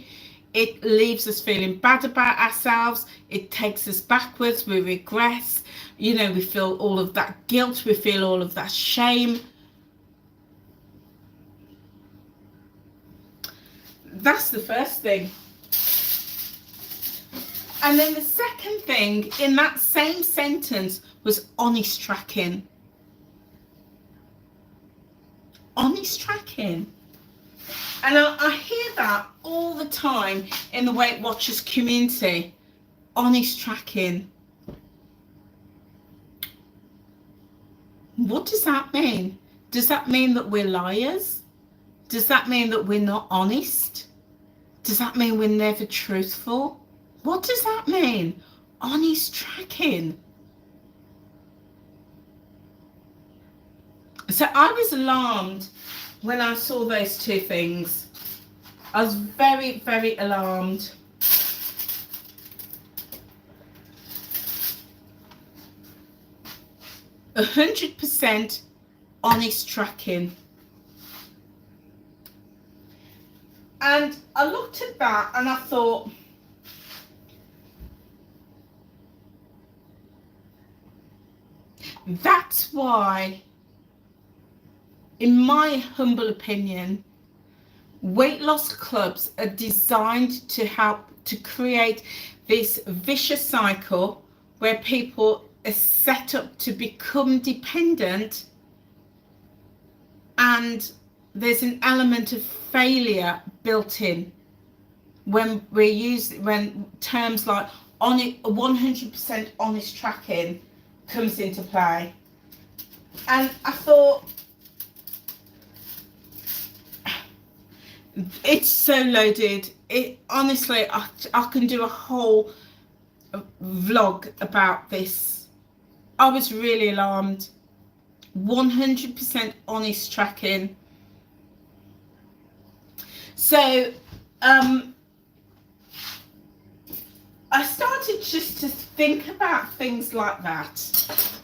It leaves us feeling bad about ourselves. It takes us backwards. We regress. You know, we feel all of that guilt. We feel all of that shame. That's the first thing. And then the second thing, in that same sentence, was honest tracking. Honest tracking. And I hear that all the time in the Weight Watchers community. Honest tracking. What does that mean? Does that mean that we're liars? Does that mean that we're not honest? Does that mean we're never truthful? What does that mean? Honest tracking. So I was alarmed when I saw those two things. I was very, very alarmed. A 100% honest tracking. And I looked at that and I thought, that's why, in my humble opinion, weight loss clubs are designed to help to create this vicious cycle where people are set up to become dependent, and there's an element of failure built in when when terms like 100% honest tracking comes into play. And I thought, it's so loaded. It honestly, I can do a whole vlog about this. I was really alarmed. 100% honest tracking. So I started just to think about things like that.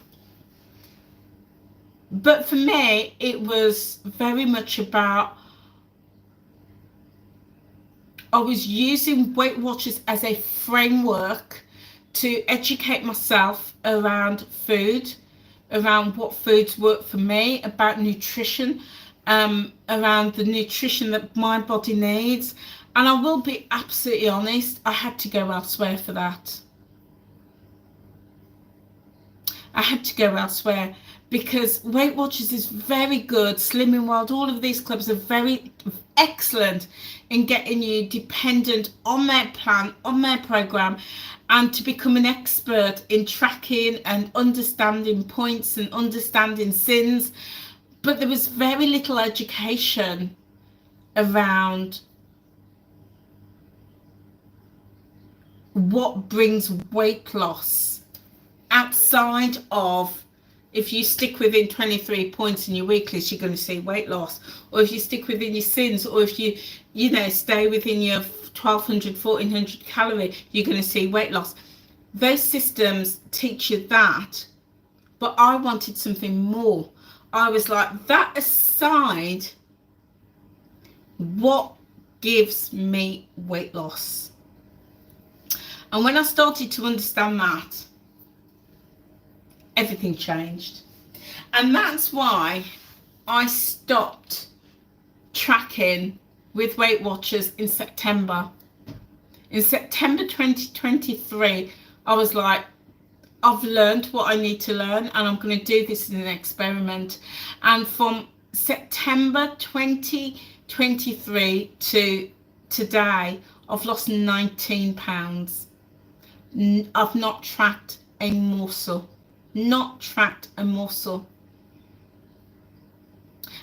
But for me, it was very much about, I was using Weight Watchers as a framework to educate myself around food, around what foods work for me, about nutrition, around the nutrition that my body needs. And I will be absolutely honest, I had to go elsewhere for that. I had to go elsewhere because Weight Watchers is very good. Slimming World, all of these clubs are very excellent in getting you dependent on their plan, on their program, and to become an expert in tracking and understanding points and understanding sins. But there was very little education around what brings weight loss outside of, if you stick within 23 points in your weeklies, you're going to see weight loss. Or if you stick within your sins, or if you stay within your 1200, 1400 calorie, you're going to see weight loss. Those systems teach you that. But I wanted something more. I was like, that aside, what gives me weight loss? And when I started to understand that, everything changed. And that's why I stopped tracking with Weight Watchers in September. In September 2023, I was like, I've learned what I need to learn, and I'm going to do this as an experiment. And from September 2023 to today, I've lost 19 pounds. I've not tracked a morsel. Not tracked a morsel.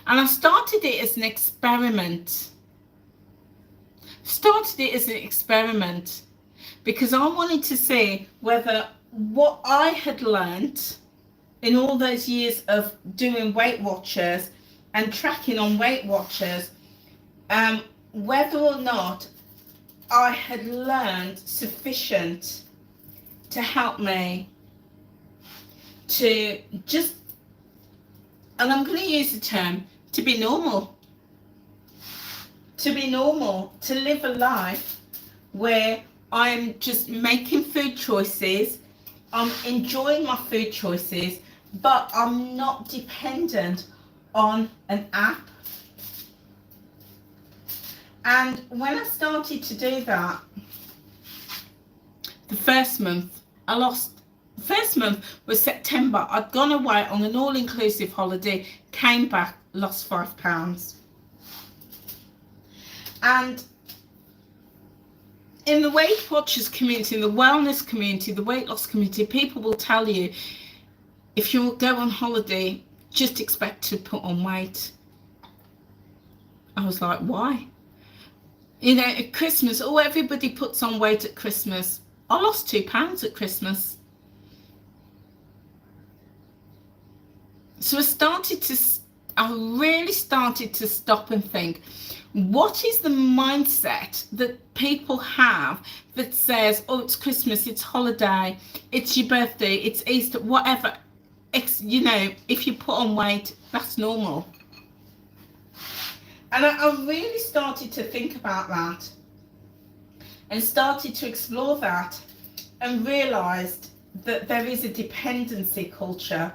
And I started it as an experiment. Because I wanted to see whether what I had learned in all those years of doing Weight Watchers and tracking on Weight Watchers, whether or not I had learned sufficient to help me to just, and I'm going to use the term, to be normal. To be normal, to live a life where I'm just making food choices, I'm enjoying my food choices, but I'm not dependent on an app. And when I started to do that, the first month, I lost first month was September. I'd gone away on an all-inclusive holiday, came back, lost £5. And in the Weight Watchers community, in the wellness community, the weight loss community, people will tell you, if you go on holiday, just expect to put on weight. I was like, why? You know, at Christmas, oh, everybody puts on weight at Christmas. I lost £2 at Christmas. So I really started to stop and think, what is the mindset that people have that says, oh, it's Christmas, it's holiday, it's your birthday, it's Easter, whatever. You know, if you put on weight, that's normal. And I really started to think about that and started to explore that and realised that there is a dependency culture.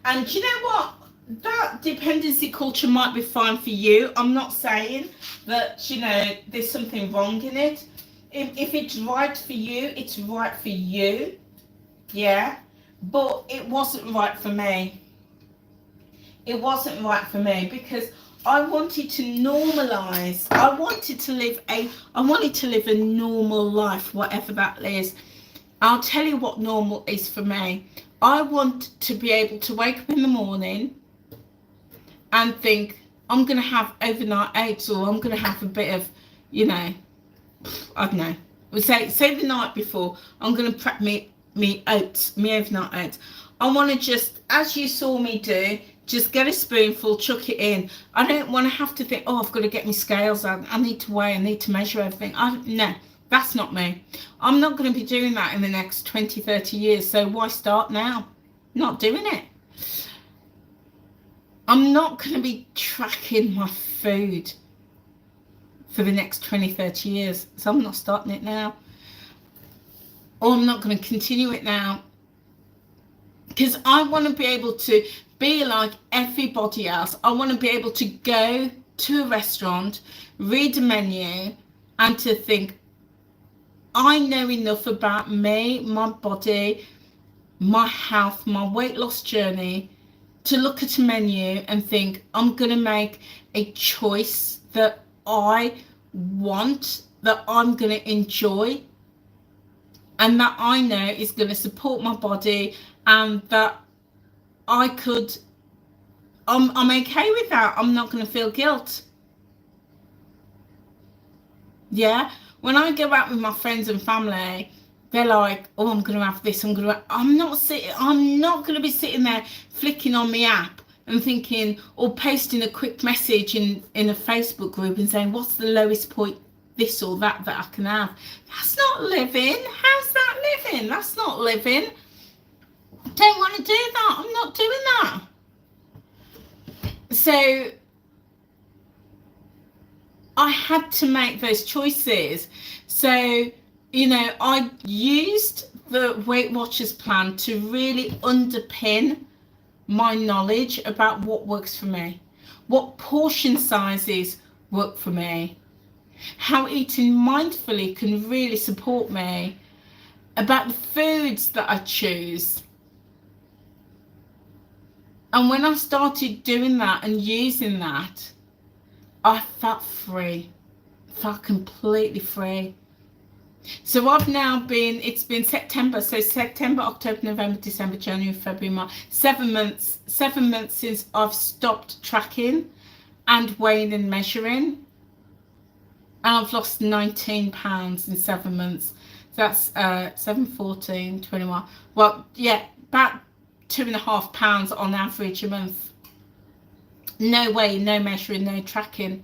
And you know what? That dependency culture might be fine for you. I'm not saying that, you know, there's something wrong in it. If it's right for you, it's right for you. Yeah. But it wasn't right for me. It wasn't right for me because I wanted to normalise. I wanted to live a normal life, whatever that is. I'll tell you what normal is for me. I want to be able to wake up in the morning and think, I'm going to have overnight oats, or I'm going to have a bit of, you know, I don't know. We'll say the night before, I'm going to prep me oats, me overnight oats. I want to just, as you saw me do, just get a spoonful, chuck it in. I don't want to have to think, oh, I've got to get my scales out. I need to weigh, I need to measure everything. No, that's not me. I'm not going to be doing that in the next 20, 30 years. So why start now? Not doing it. I'm not going to be tracking my food for the next 20, 30 years. So I'm not starting it now. Or I'm not going to continue it now. Because I want to be able to be like everybody else. I want to be able to go to a restaurant, read a menu, and to think, I know enough about me, my body, my health, my weight loss journey, to look at a menu and think, I'm going to make a choice that I want, that I'm going to enjoy, and that I know is going to support my body, and that I'm okay with that. I'm not going to feel guilt. Yeah. When I go out with my friends and family, they're like, oh, I'm going to have this. I'm not going to be sitting there flicking on my app and thinking, or posting a quick message in a Facebook group and saying, what's the lowest point, this or that I can have. That's not living. How's that living? That's not living. I don't want to do that. I'm not doing that. So I had to make those choices. So, you know, I used the Weight Watchers plan to really underpin my knowledge about what works for me, what portion sizes work for me, how eating mindfully can really support me, about the foods that I choose. And when I started doing that and using that, I felt free, felt completely free. So I've now been, it's been September, so September, October, November, December, January, February, March, 7 months since I've stopped tracking and weighing and measuring. And I've lost 19 pounds in 7 months. So that's 7, 14, 21. Well, yeah, about 2.5 pounds on average a month. No weighing, no measuring, no tracking.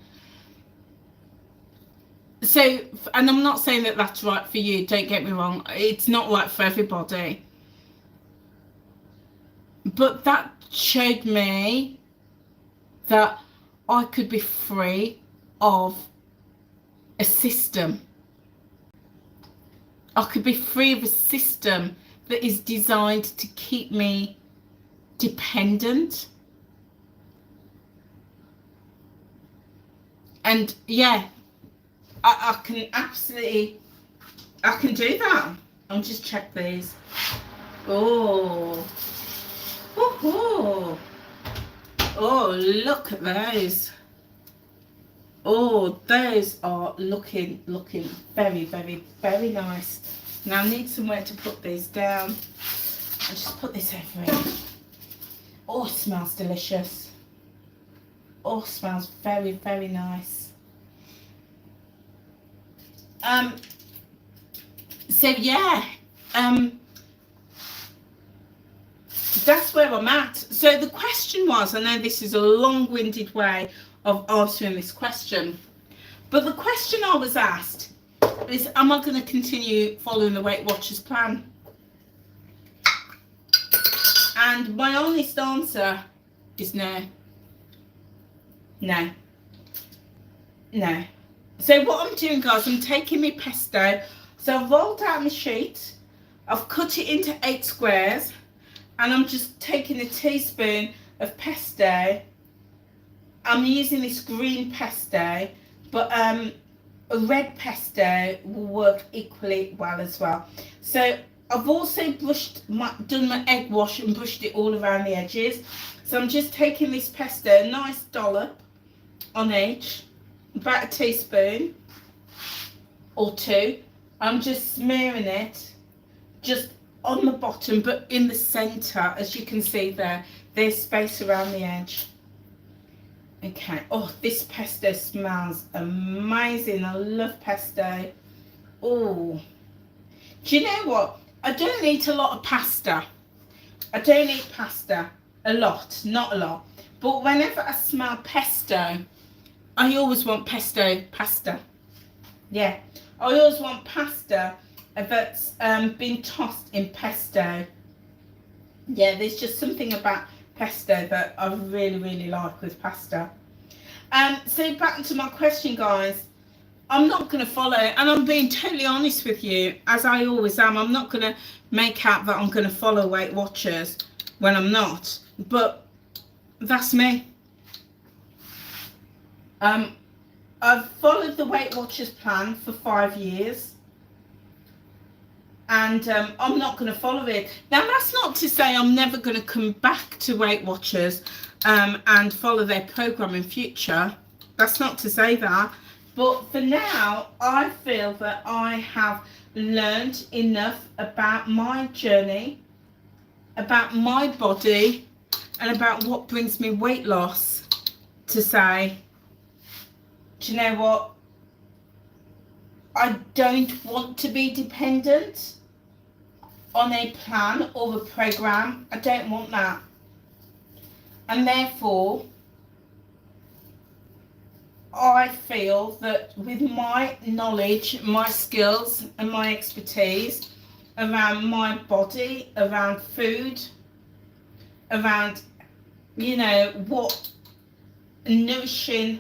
So, and I'm not saying that that's right for you, don't get me wrong. It's not right for everybody. But that showed me that I could be free of a system. I could be free of a system that is designed to keep me dependent. And yeah, I can absolutely, I can do that. I'll just check these. Oh. Woohoo. Oh, look at those. Oh, those are looking very, very, very nice. Now I need somewhere to put these down. I'll just put this over here. Oh, it smells delicious. Oh, it smells very, very nice. So yeah, that's where I'm at. So the question was, I know this is a long-winded way of answering this question, but the question I was asked is, am I going to continue following the Weight Watchers plan? And my honest answer is no. No. No. So what I'm doing, guys, I'm taking my pesto. So I've rolled out my sheet. I've cut it into 8 squares. And I'm just taking a teaspoon of pesto. I'm using this green pesto, but a red pesto will work equally well as well. So I've also done my egg wash and brushed it all around the edges. So I'm just taking this pesto, a nice dollop on each, about a teaspoon or 2. I'm just smearing it just on the bottom, but in the center, as you can see there, there's space around the edge. Okay. Oh, this pesto smells amazing. I love pesto. Oh, do you know what? I don't eat a lot of pasta. I don't eat pasta a lot, not a lot. But whenever I smell pesto, I always want pesto pasta. Yeah, I always want pasta that's been tossed in pesto. Yeah, there's just something about pesto that I really, really like with pasta. So back to my question, guys. I'm not going to follow, and I'm being totally honest with you, as I always am. I'm not going to make out that I'm going to follow Weight Watchers when I'm not. But that's me. I've followed the Weight Watchers plan for 5 years. And I'm not going to follow it. Now, that's not to say I'm never going to come back to Weight Watchers and follow their program in future. That's not to say that. But for now, I feel that I have learned enough about my journey, about my body, and about what brings me weight loss to say, do you know what? I don't want to be dependent on a plan or a program. I don't want that. And therefore, I feel that with my knowledge, my skills and my expertise around my body, around food, around, you know, what nourishing,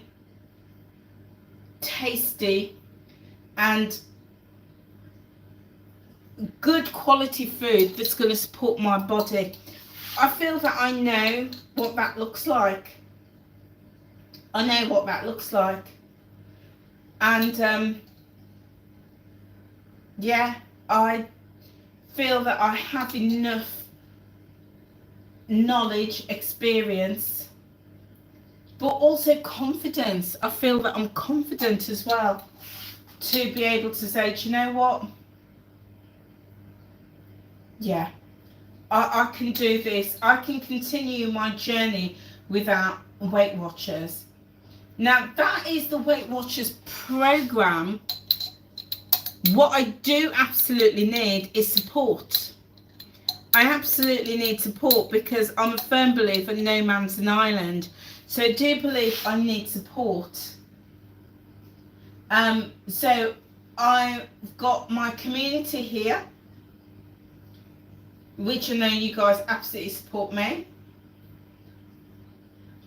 tasty and good quality food that's going to support my body, I feel that I know what that looks like. I know what that looks like. And yeah, I feel that I have enough knowledge, experience, but also confidence. I feel that I'm confident as well to be able to say, do you know what? Yeah, I can do this. I can continue my journey without Weight Watchers. Now, that is the Weight Watchers program. What I do absolutely need is support. I absolutely need support because I'm a firm believer no man's an island. So I do believe I need support. So I've got my community here, which I know you guys absolutely support me.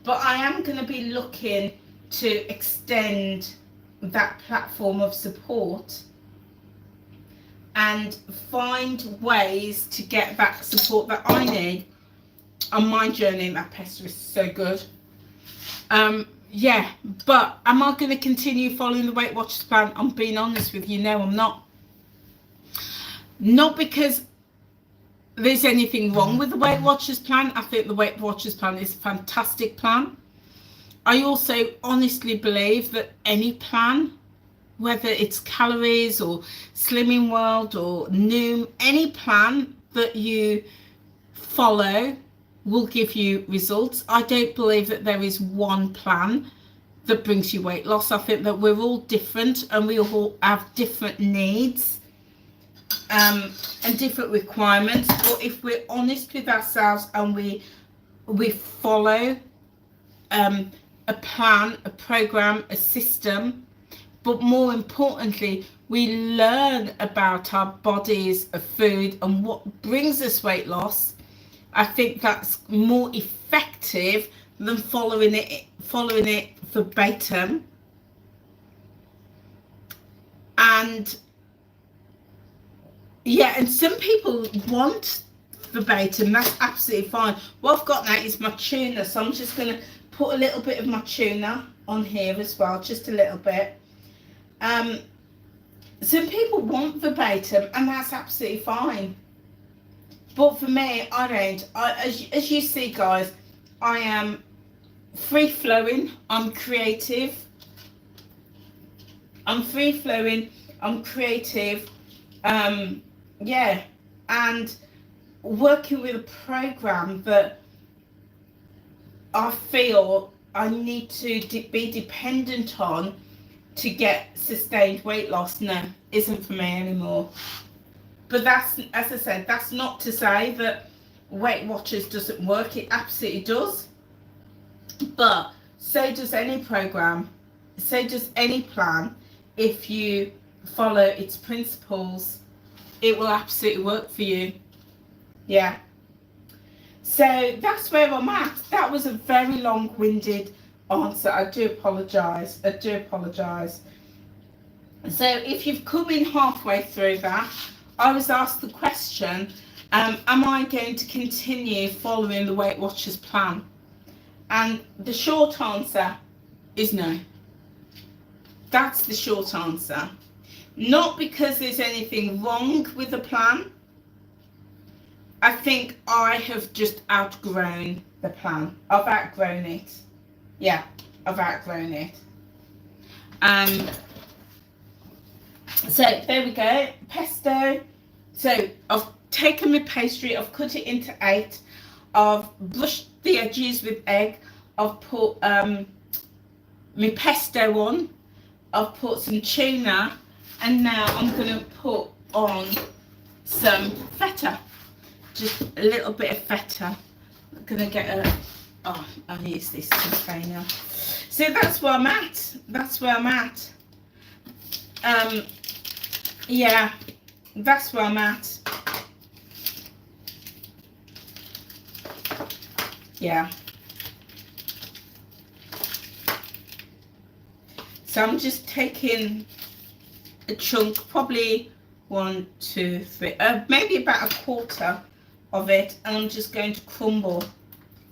But I am going to be looking to extend that platform of support and find ways to get that support that I need on my journey. That Pastries is so good. Yeah, but am I going to continue following the Weight Watchers plan? I'm being honest with you, no, I'm not. Not because there's anything wrong with the Weight Watchers plan. I think the Weight Watchers plan is a fantastic plan. I also honestly believe that any plan, whether it's calories or Slimming World or Noom, any plan that you follow will give you results. I don't believe that there is one plan that brings you weight loss. I think that we're all different and we all have different needs and different requirements. But if we're honest with ourselves and we follow a plan, a program, a system, but more importantly, we learn about our bodies, of food, and what brings us weight loss, I think that's more effective than following it verbatim. And yeah, and some people want verbatim, that's absolutely fine. What I've got now is my tuna, so I'm just going to put a little bit of my tuna on here as well, just a little bit. Some people want verbatim, and that's absolutely fine. But for me, I don't. As you see, guys, I am free-flowing. I'm creative. I'm free-flowing. I'm creative. Yeah, and working with a program that I feel I need to be dependent on to get sustained weight loss, no, isn't for me anymore. But that's, as I said, that's not to say that Weight Watchers doesn't work. It absolutely does. But so does any program, so does any plan. If you follow its principles, it will absolutely work for you. Yeah. So that's where I'm at. That was a very long-winded answer. I do apologise. I do apologise. So if you've come in halfway through that, I was asked the question, am I going to continue following the Weight Watchers plan? And the short answer is no. That's the short answer. Not because there's anything wrong with the plan. I think I have just outgrown the plan. I've outgrown it. Yeah, I've outgrown it. So there we go, pesto. So I've taken my pastry, I've cut it into 8. I've brushed the edges with egg. I've put my pesto on. I've put some tuna, and now I'm going to put on some feta. Just a little bit of feta. I'm going to get I'll use this container. So that's where I'm at. That's where I'm at. Yeah, that's where I'm at. Yeah. So I'm just taking a chunk, probably 1, 2, 3, maybe about a quarter of it, and I'm just going to crumble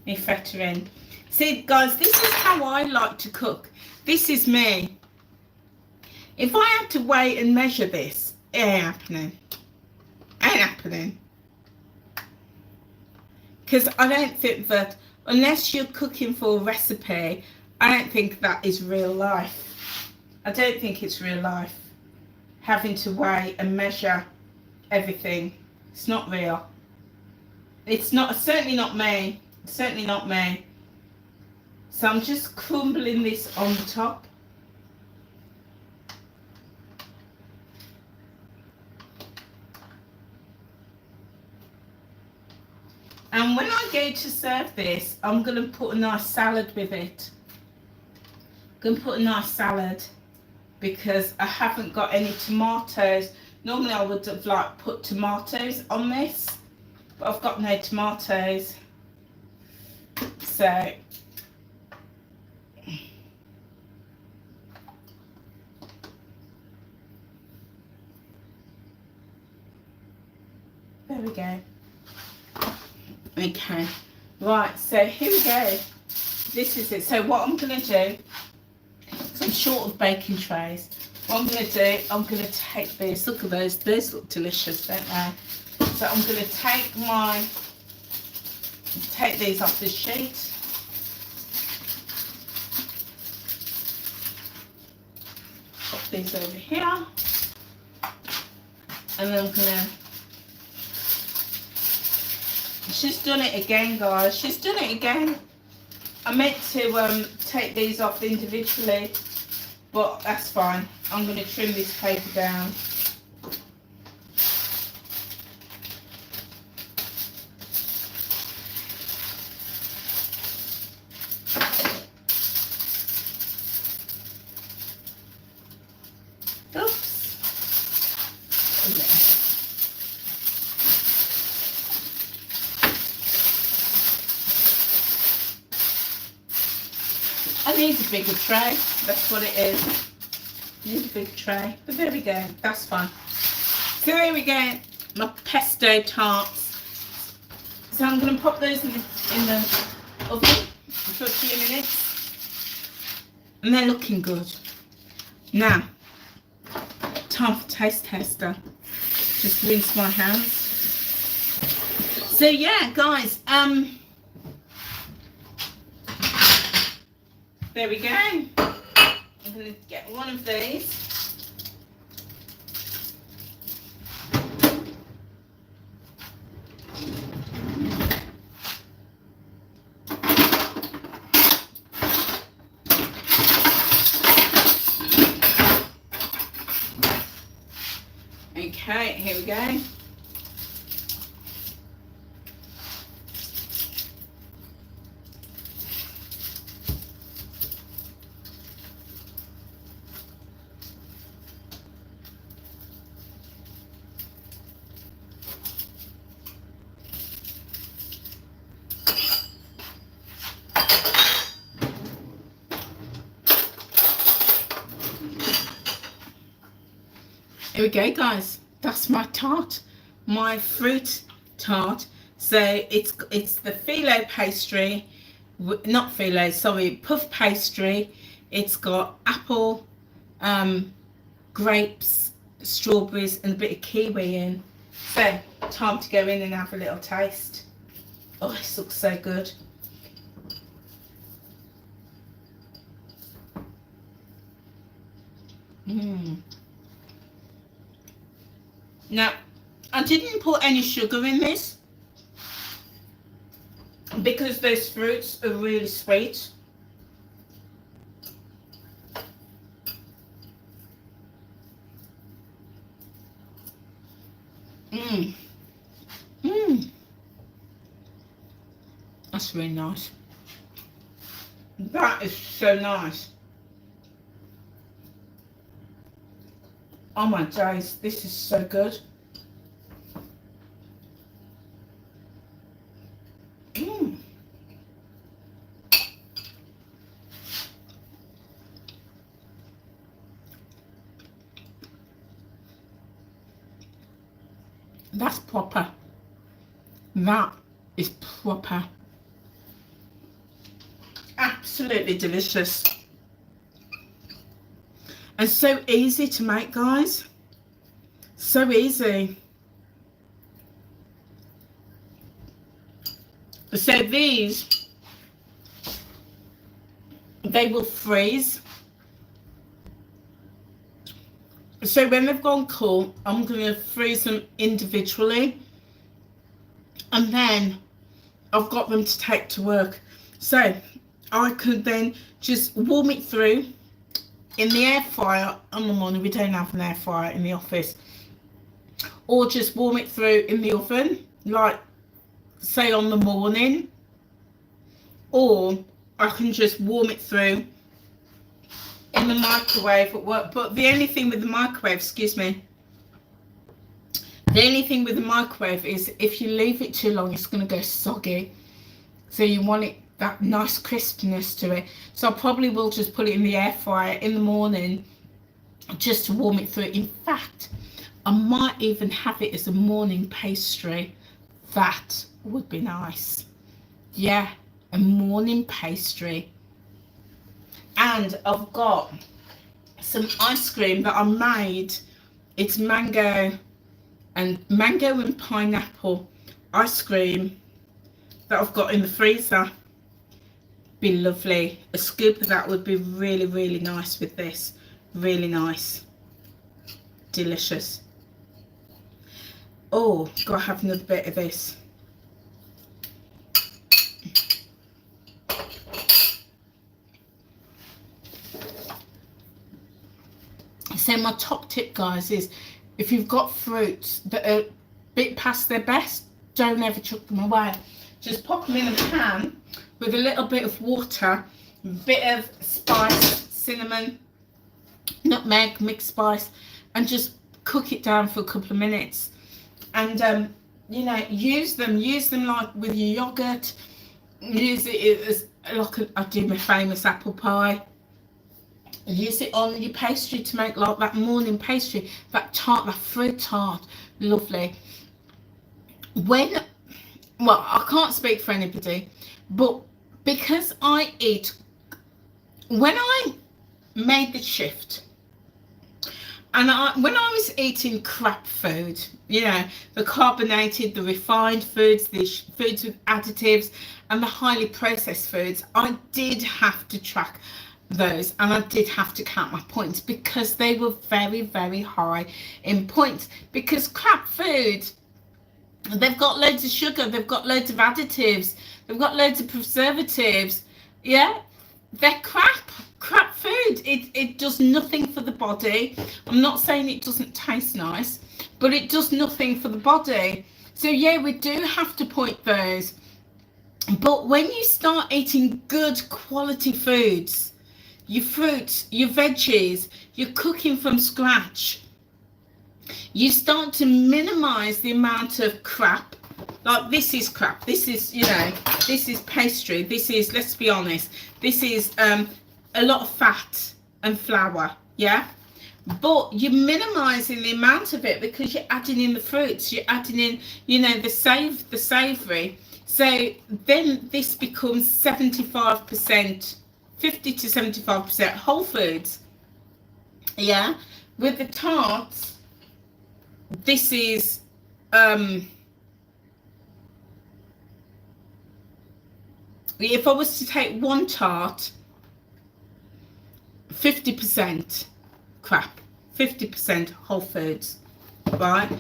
my feta in. See, guys, this is how I like to cook. This is me. If I had to weigh and measure this, it ain't happening. Ain't happening. Because I don't think that, unless you're cooking for a recipe, I don't think that is real life. I don't think it's real life. Having to weigh and measure everything. It's not real. It's not, certainly not me. Certainly not me. So I'm just crumbling this on the top. And when I go to serve this, I'm going to put a nice salad with it. I'm going to put a nice salad because I haven't got any tomatoes. Normally I would have put tomatoes on this, but I've got no tomatoes. So there we go. Okay, right, so here we go. This is it. So what I'm going to do, because I'm short of baking trays, what I'm going to do, I'm going to take these. Look at those. Those look delicious, don't they? So I'm going to take these off the sheet. Pop these over here. And then I'm gonna, she's done it again, guys. She's done it again. I meant to take these off individually, but that's fine. I'm gonna trim this paper down. I need a bigger tray, that's what it is. I need a big tray, but there we go, that's fine. So there we go, my pesto tarts. So I'm going to pop those in the oven for a few minutes. And they're looking good. Now, time for taste tester. Just rinse my hands. So yeah, guys, there we go. I'm going to get one of these. Okay, here we go. Here we go, guys. That's my tart, my fruit tart. So it's the phyllo pastry, not phyllo, sorry, puff pastry. It's got apple, grapes, strawberries, and a bit of kiwi in. So time to go in and have a little taste. Oh, this looks so good. Now, I didn't put any sugar in this because those fruits are really sweet. That's really nice. That is so nice. Oh my days, this is so good. That's proper. That is proper. Absolutely delicious. And so easy to make, guys. So easy. So these, they will freeze. So when they've gone cool, I'm going to freeze them individually. And then I've got them to take to work. So I could then just warm it through in the air fryer in the morning. We don't have an air fryer in the office. Or just warm it through in the oven, like say on the morning. Or I can just warm it through in the microwave at work. But the only thing with the microwave, excuse me, the only thing with the microwave is if you leave it too long, it's going to go soggy. So you want it that nice crispness to it. So I probably will just put it in the air fryer in the morning just to warm it through. In fact, I might even have it as a morning pastry. That would be nice. Yeah, a morning pastry. And I've got some ice cream that I made. It's mango and mango and pineapple ice cream that I've got in the freezer. Be lovely. A scoop of that would be really, really nice with this. Really nice. Delicious. Oh, gotta have another bit of this. So my top tip, guys, is if you've got fruits that are a bit past their best, don't ever chuck them away. Just pop them in a pan with a little bit of water, a bit of spice, cinnamon, nutmeg, mixed spice, and just cook it down for a couple of minutes. And you know, use them like with your yogurt. Use it as like I do my famous apple pie. Use it on your pastry to make like that morning pastry, that tart, that fruit tart. Lovely. Well, I can't speak for anybody, but because I eat, when I made the shift, and when I was eating crap food, you know, the carbonated, the refined foods, the foods with additives, and the highly processed foods, I did have to track those, and I did have to count my points because they were very, very high in points. Because crap food, they've got loads of sugar, they've got loads of additives, they've got loads of preservatives. Yeah, they're crap food. It does nothing for the body. I'm not saying it doesn't taste nice, but it does nothing for the body. So yeah, we do have to point those. But when you start eating good quality foods, your fruits, your veggies, you're cooking from scratch, you start to minimize the amount of crap. Like, this is crap, this is, you know, this is pastry, this is, let's be honest, this is a lot of fat and flour, yeah, but you're minimizing the amount of it because you're adding in the fruits, you're adding in, you know, the savory. So then this becomes 75%, 50 to 75% whole foods. Yeah, with the tarts, this is if I was to take one tart, 50% crap, 50% whole foods, right?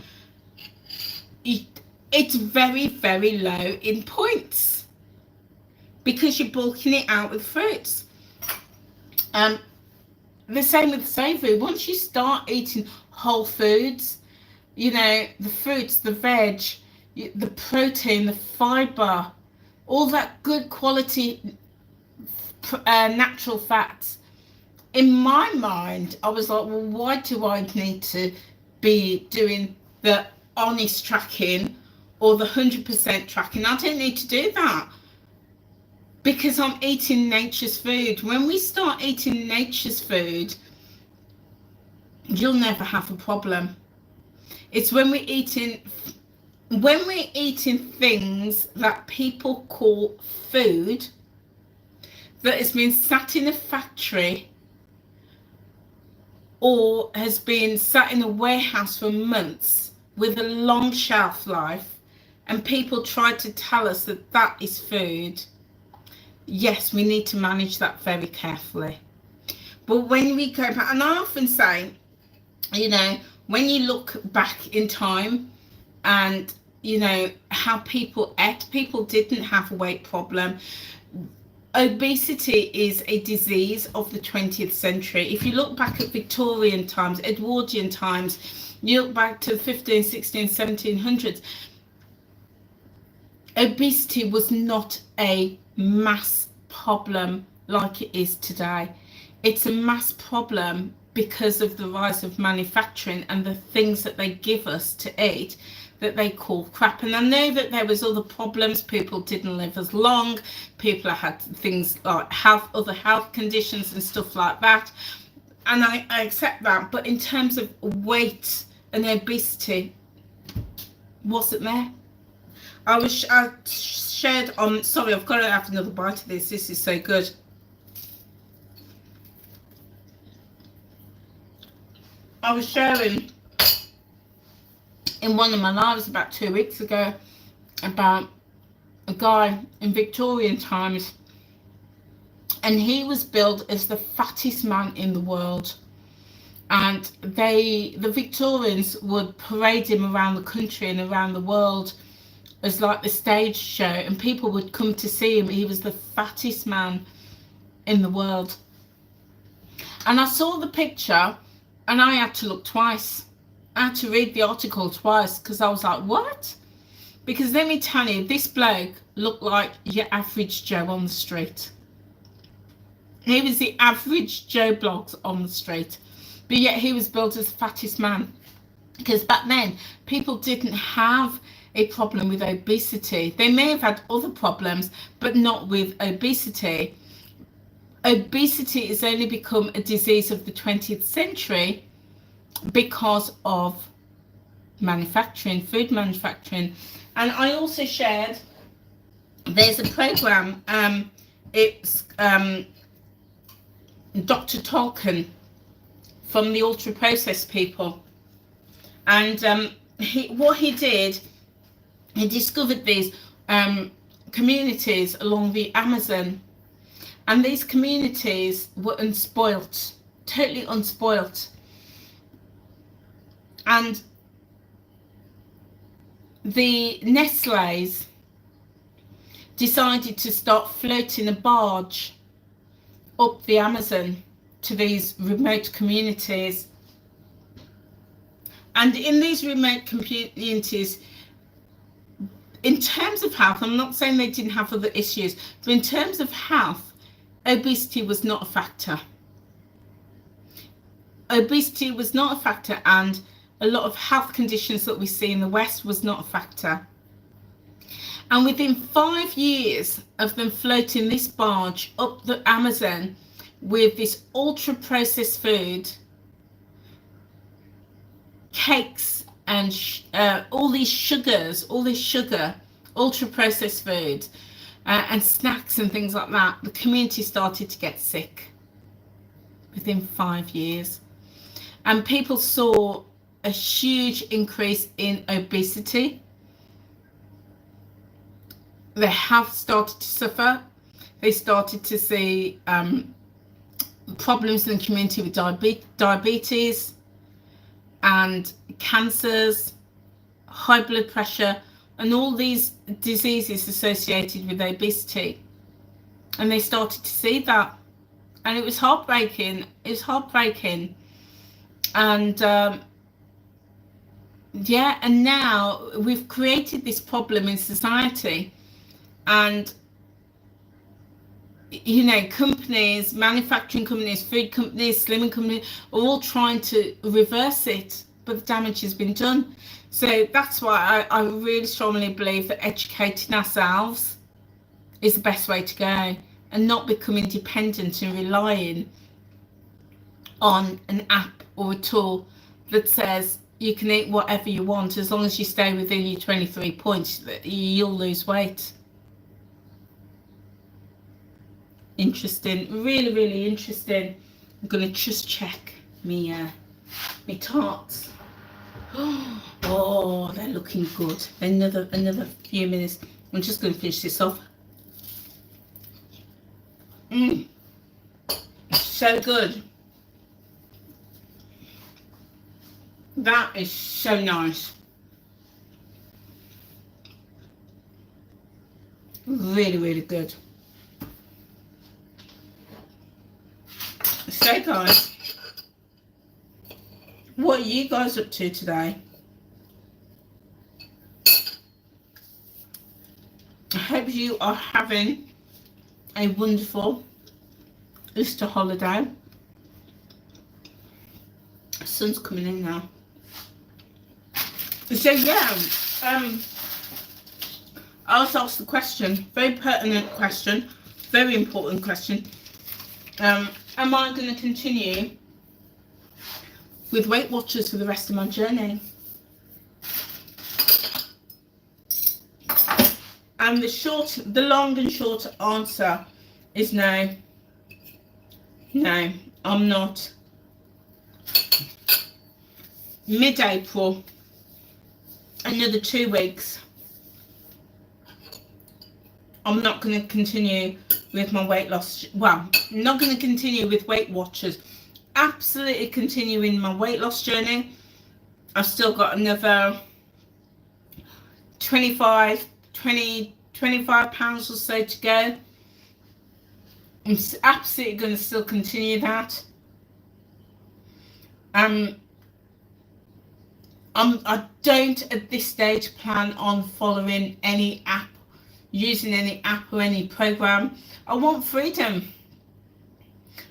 It's very, very low in points because you're bulking it out with fruits. The same with savory. Once you start eating whole foods, you know, the fruits, the veg, the protein, the fiber, all that good quality natural fats. In my mind, I was like, well, why do I need to be doing the honest tracking or the 100% tracking? I don't need to do that because I'm eating nature's food. When we start eating nature's food, you'll never have a problem. It's when we're eating things that people call food that has been sat in a factory or has been sat in a warehouse for months with a long shelf life, and people try to tell us that that is food. Yes, we need to manage that very carefully. But when we go back, and I often say, you know, when you look back in time and, you know, how people ate, people didn't have a weight problem. Obesity is a disease of the 20th century. If you look back at Victorian times, Edwardian times, you look back to the 15, 16, 1700s, obesity was not a mass problem like it is today. It's a mass problem because of the rise of manufacturing and the things that they give us to eat that they call crap. And I know that there was other problems. People didn't live as long. People had things like other health conditions and stuff like that. And I accept that. But in terms of weight and obesity, wasn't there? I shared on, sorry, I've got to have another bite of this. This is so good. I was sharing in one of my lives about 2 weeks ago about a guy in Victorian times, and he was billed as the fattest man in the world. And the Victorians would parade him around the country and around the world as like the stage show, and people would come to see him. He was the fattest man in the world. And I saw the picture and I had to look twice. I had to read the article twice because I was like, what? Because let me tell you, this bloke looked like your average Joe on the street. He was the average Joe Bloggs on the street. But yet he was billed as the fattest man. Because back then, people didn't have a problem with obesity. They may have had other problems, but not with obesity. Obesity has only become a disease of the 20th century because of manufacturing, food manufacturing. And I also shared, there's a program, it's Dr. Tolkien from the ultra processed people, and what he did, he discovered these communities along the Amazon, and these communities were unspoilt, totally unspoilt, and the Nestle's decided to start floating a barge up the Amazon to these remote communities. And in these remote communities, in terms of health, I'm not saying they didn't have other issues, but in terms of health, obesity was not a factor. Obesity was not a factor, and a lot of health conditions that we see in the West was not a factor. And within 5 years of them floating this barge up the Amazon with this ultra processed food, cakes and all this sugar, ultra processed food and snacks and things like that, the community started to get sick within 5 years. And people saw a huge increase in obesity. Their health started to suffer. They started to see problems in the community with diabetes and cancers, high blood pressure, and all these diseases associated with obesity. And they started to see that, and it was heartbreaking. It was heartbreaking. And yeah, and now we've created this problem in society. And, you know, companies, manufacturing companies, food companies, slimming companies are all trying to reverse it, but the damage has been done. So that's why I really strongly believe that educating ourselves is the best way to go, and not becoming dependent and relying on an app or a tool that says you can eat whatever you want as long as you stay within your 23 points, you'll lose weight. Interesting, really, really interesting. I'm gonna just check me tarts. Oh, they're looking good. Another few minutes. I'm just gonna finish this off. So good. That is so nice. Really, really good. So guys, what are you guys up to today? I hope you are having a wonderful Easter holiday. The sun's coming in now. So yeah, I was asked the question, very pertinent question, very important question. Am I going to continue with Weight Watchers for the rest of my journey? And the long and short answer is no. No, I'm not. Mid-April, another 2 weeks, I'm not going to continue with my weight loss. Well, I'm not going to continue with WeightWatchers. Absolutely continuing my weight loss journey. I've still got another 25 pounds or so to go. I'm absolutely going to still continue that. I don't at this stage plan on following any app, using any app or any program. I want freedom.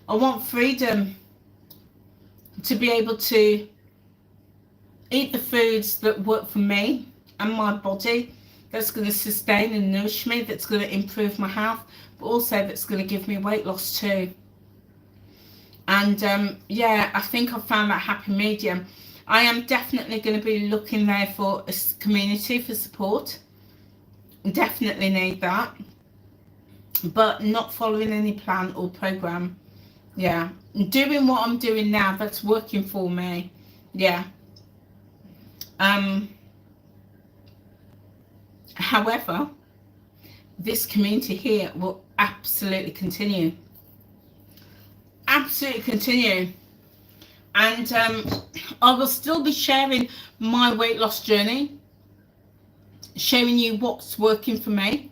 I want freedom to be able to eat the foods that work for me and my body, that's going to sustain and nourish me, that's going to improve my health, but also that's going to give me weight loss too. And yeah, I think I've found that happy medium. I am definitely going to be looking there for a community for support. Definitely need that, but not following any plan or program. Yeah, doing what I'm doing now, that's working for me. Yeah. However, this community here will absolutely continue. Absolutely continue. And I will still be sharing my weight loss journey, showing you what's working for me,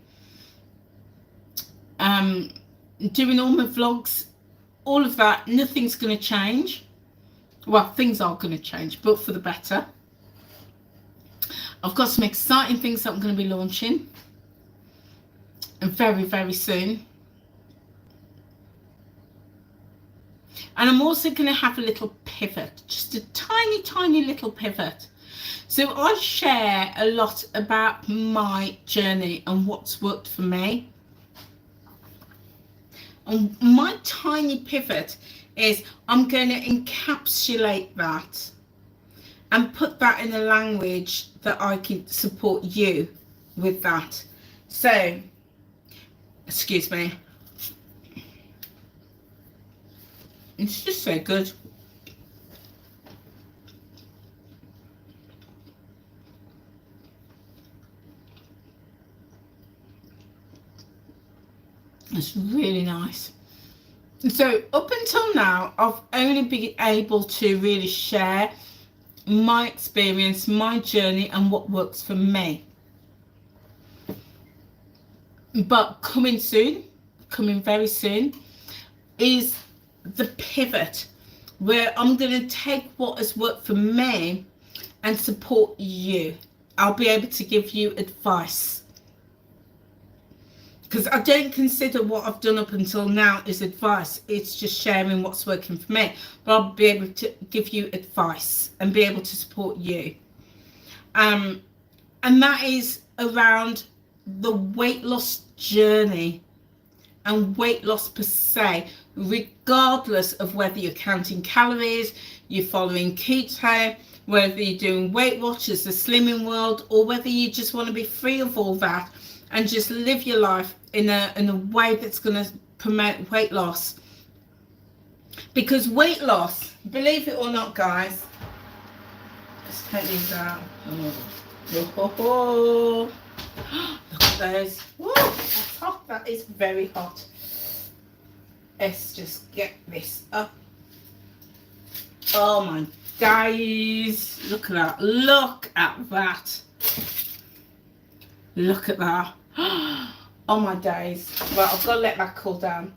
doing all my vlogs, all of that. Nothing's going to change. Well, things are going to change, but for the better. I've got some exciting things that I'm going to be launching, and very, very soon. And I'm also going to have a little pivot, just a tiny, tiny little pivot. So I share a lot about my journey and what's worked for me. And my tiny pivot is I'm going to encapsulate that and put that in a language that I can support you with that. So, excuse me. It's just so good. It's really nice. So up until now, I've only been able to really share my experience, my journey, and what works for me. But coming soon, coming very soon, is the pivot where I'm going to take what has worked for me and support you. I'll be able to give you advice, because I don't consider what I've done up until now as advice. It's just sharing what's working for me, but I'll be able to give you advice and be able to support you. And that is around the weight loss journey and weight loss per se, regardless of whether you're counting calories, you're following keto, whether you're doing Weight Watchers, the Slimming World, or whether you just want to be free of all that and just live your life in a way that's going to promote weight loss. Because weight loss, believe it or not, guys, let's take these out. Oh. Look at those. Woo, that's hot. That is very hot. Let's just get this up. Oh my days. Look at that. Look at that. Look at that. Oh my days. Well, I've got to let that cool down.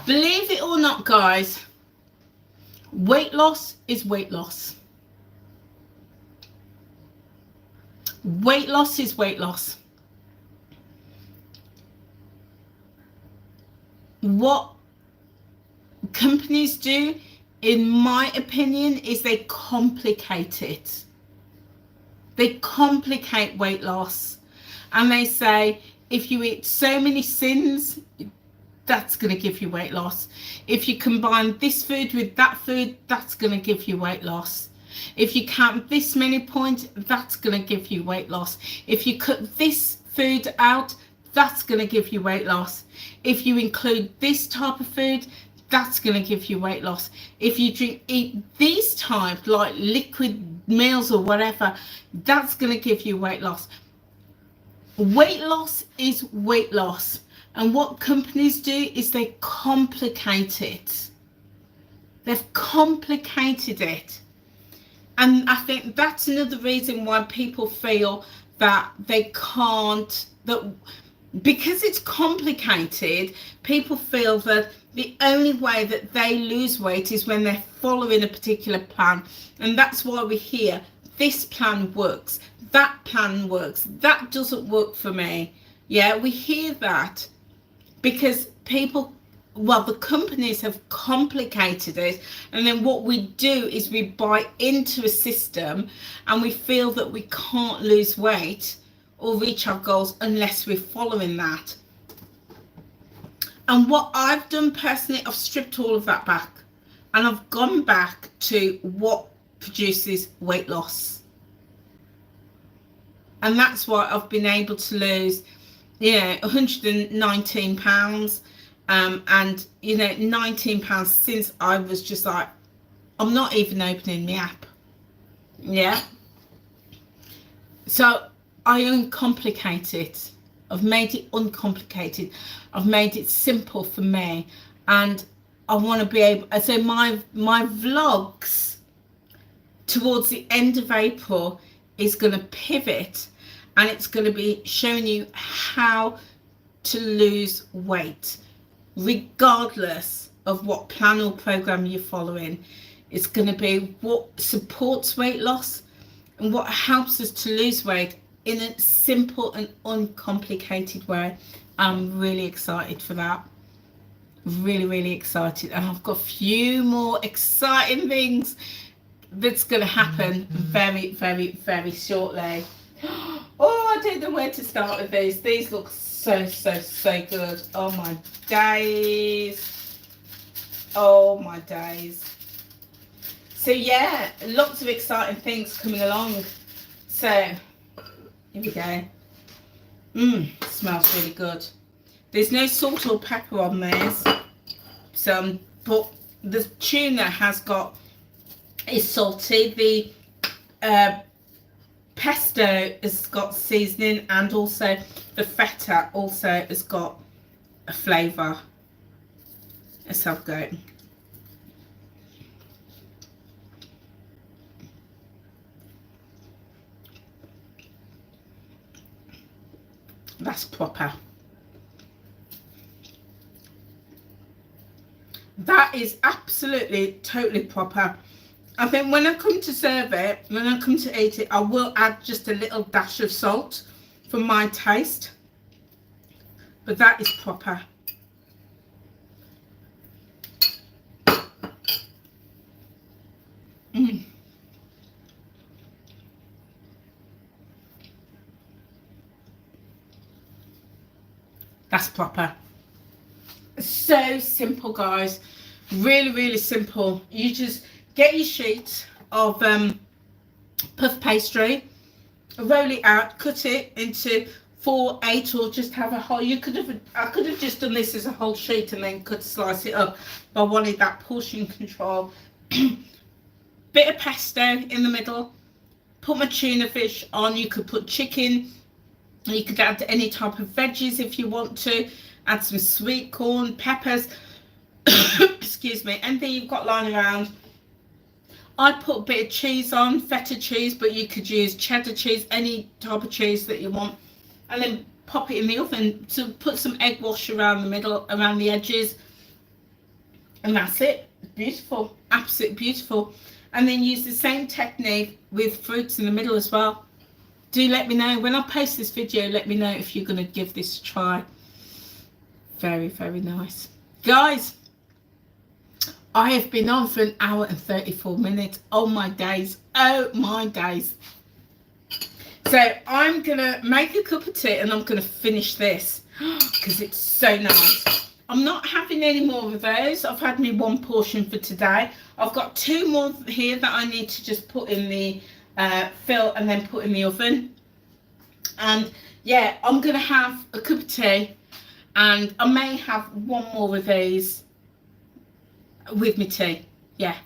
Believe it or not, guys, weight loss is weight loss. Weight loss is weight loss. What companies do, in my opinion, is they complicate it. They complicate weight loss. And they say, if you eat so many sins, that's going to give you weight loss. If you combine this food with that food, that's going to give you weight loss. If you count this many points, that's going to give you weight loss. If you cut this food out, that's going to give you weight loss. If you include this type of food, that's going to give you weight loss. If you eat these types, like liquid meals or whatever, that's going to give you weight loss. Weight loss is weight loss. And what companies do is they complicate it. They've complicated it. And I think that's another reason why people feel that they can't, that because it's complicated, people feel that the only way that they lose weight is when they're following a particular plan. And that's why we hear this plan works, that plan works, that doesn't work for me. Yeah, we hear that because people, well, the companies have complicated it, and then what we do is we buy into a system and we feel that we can't lose weight or reach our goals unless we're following that. And what I've done personally, I've stripped all of that back and I've gone back to what produces weight loss. And that's why I've been able to lose, 119 pounds. And 19 pounds since I was just like, I'm not even opening the app. Yeah. So I uncomplicate it. I've made it uncomplicated. I've made it simple for me. And I want to be able, so my vlogs towards the end of April is going to pivot, and it's going to be showing you how to lose weight, regardless of what plan or program you're following. It's going to be what supports weight loss and what helps us to lose weight in a simple and uncomplicated way. I'm really excited for that. Really, really excited. And I've got a few more exciting things that's going to happen very, very, very shortly. Oh, I don't know where to start with these. These look so good. Oh my days. Oh my days. So yeah, lots of exciting things coming along. So here we go. Smells really good. There's no salt or pepper on these. So but the tuna is salty. The pesto has got seasoning, and also the feta also has got a flavour. Let's have a go. That's proper. That is absolutely totally proper. I think when I come to serve it, when I come to eat it, I will add just a little dash of salt for my taste. But that is proper. That's proper. So simple, guys. Really, really simple. You just get your sheet of puff pastry, roll it out, cut it into 4, 8, or just have a whole. I could have just done this as a whole sheet and then slice it up, but I wanted that portion control. Bit of pesto in the middle. Put my tuna fish on. You could put chicken. You could add any type of veggies if you want to. Add some sweet corn, peppers. Excuse me. Anything you've got lying around. I put a bit of cheese on, feta cheese, but you could use cheddar cheese, any type of cheese that you want, and then pop it in the oven. So put some egg wash around the middle, around the edges, and that's it. Beautiful, absolutely beautiful. And then use the same technique with fruits in the middle as well. Do let me know when I post this video. Let me know if you're going to give this a try. Very, very nice, guys. I have been on for 1 hour and 34 minutes. Oh my days. Oh my days. So I'm going to make a cup of tea and I'm going to finish this because it's so nice. I'm not having any more of those. I've had me 1 portion for today. I've got 2 more here that I need to just put in the fill and then put in the oven. And yeah, I'm going to have a cup of tea and I may have 1 more of these. with my tea. Yeah,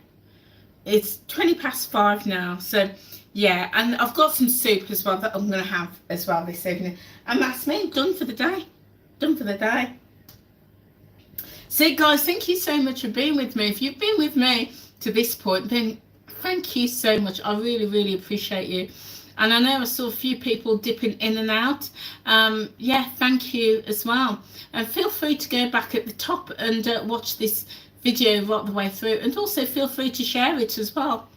it's 5:20 now, so yeah, and I've got some soup as well that I'm going to have as well this evening, and that's me done for the day. Done for the day. So guys, thank you so much for being with me. If you've been with me to this point, then thank you so much. I really, really appreciate you. And I know I saw a few people dipping in and out. Yeah, thank you as well. And feel free to go back at the top and watch this video right the way through. And also feel free to share it as well.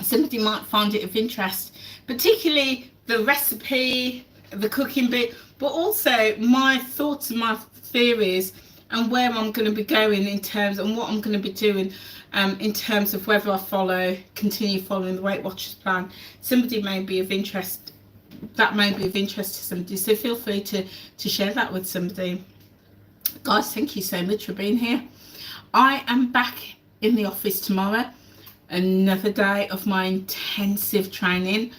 Somebody might find it of interest, particularly the recipe, the cooking bit, but also my thoughts and my theories and where I'm going to be going in terms and what I'm going to be doing in terms of whether I continue following the Weight Watchers plan. Somebody may be of interest, that may be of interest to somebody, so feel free to share that with somebody. Guys, thank you so much for being here. I am back in the office tomorrow, another day of my intensive training.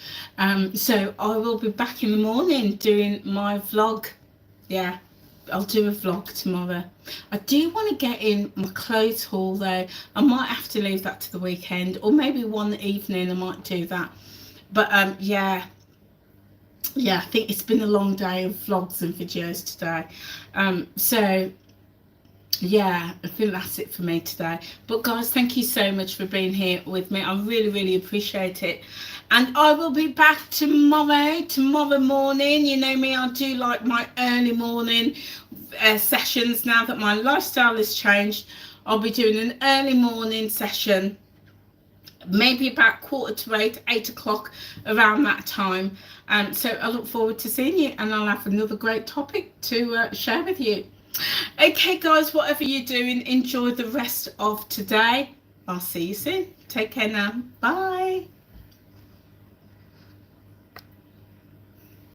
So I will be back in the morning doing my vlog. Yeah, I'll do a vlog tomorrow. I do want to get in my clothes haul though. I might have to leave that to the weekend, or maybe one evening I might do that. But yeah, I think it's been a long day of vlogs and videos today. So yeah, I think that's it for me today. But guys, thank you so much for being here with me. I really, really appreciate it. And I will be back tomorrow morning. You know me, I do like my early morning sessions now that my lifestyle has changed. I'll be doing an early morning session, maybe about 7:45, 8 o'clock, around that time. So I look forward to seeing you, and I'll have another great topic to share with you. Okay guys, whatever you're doing, enjoy the rest of today. I'll see you soon. Take care now. Bye.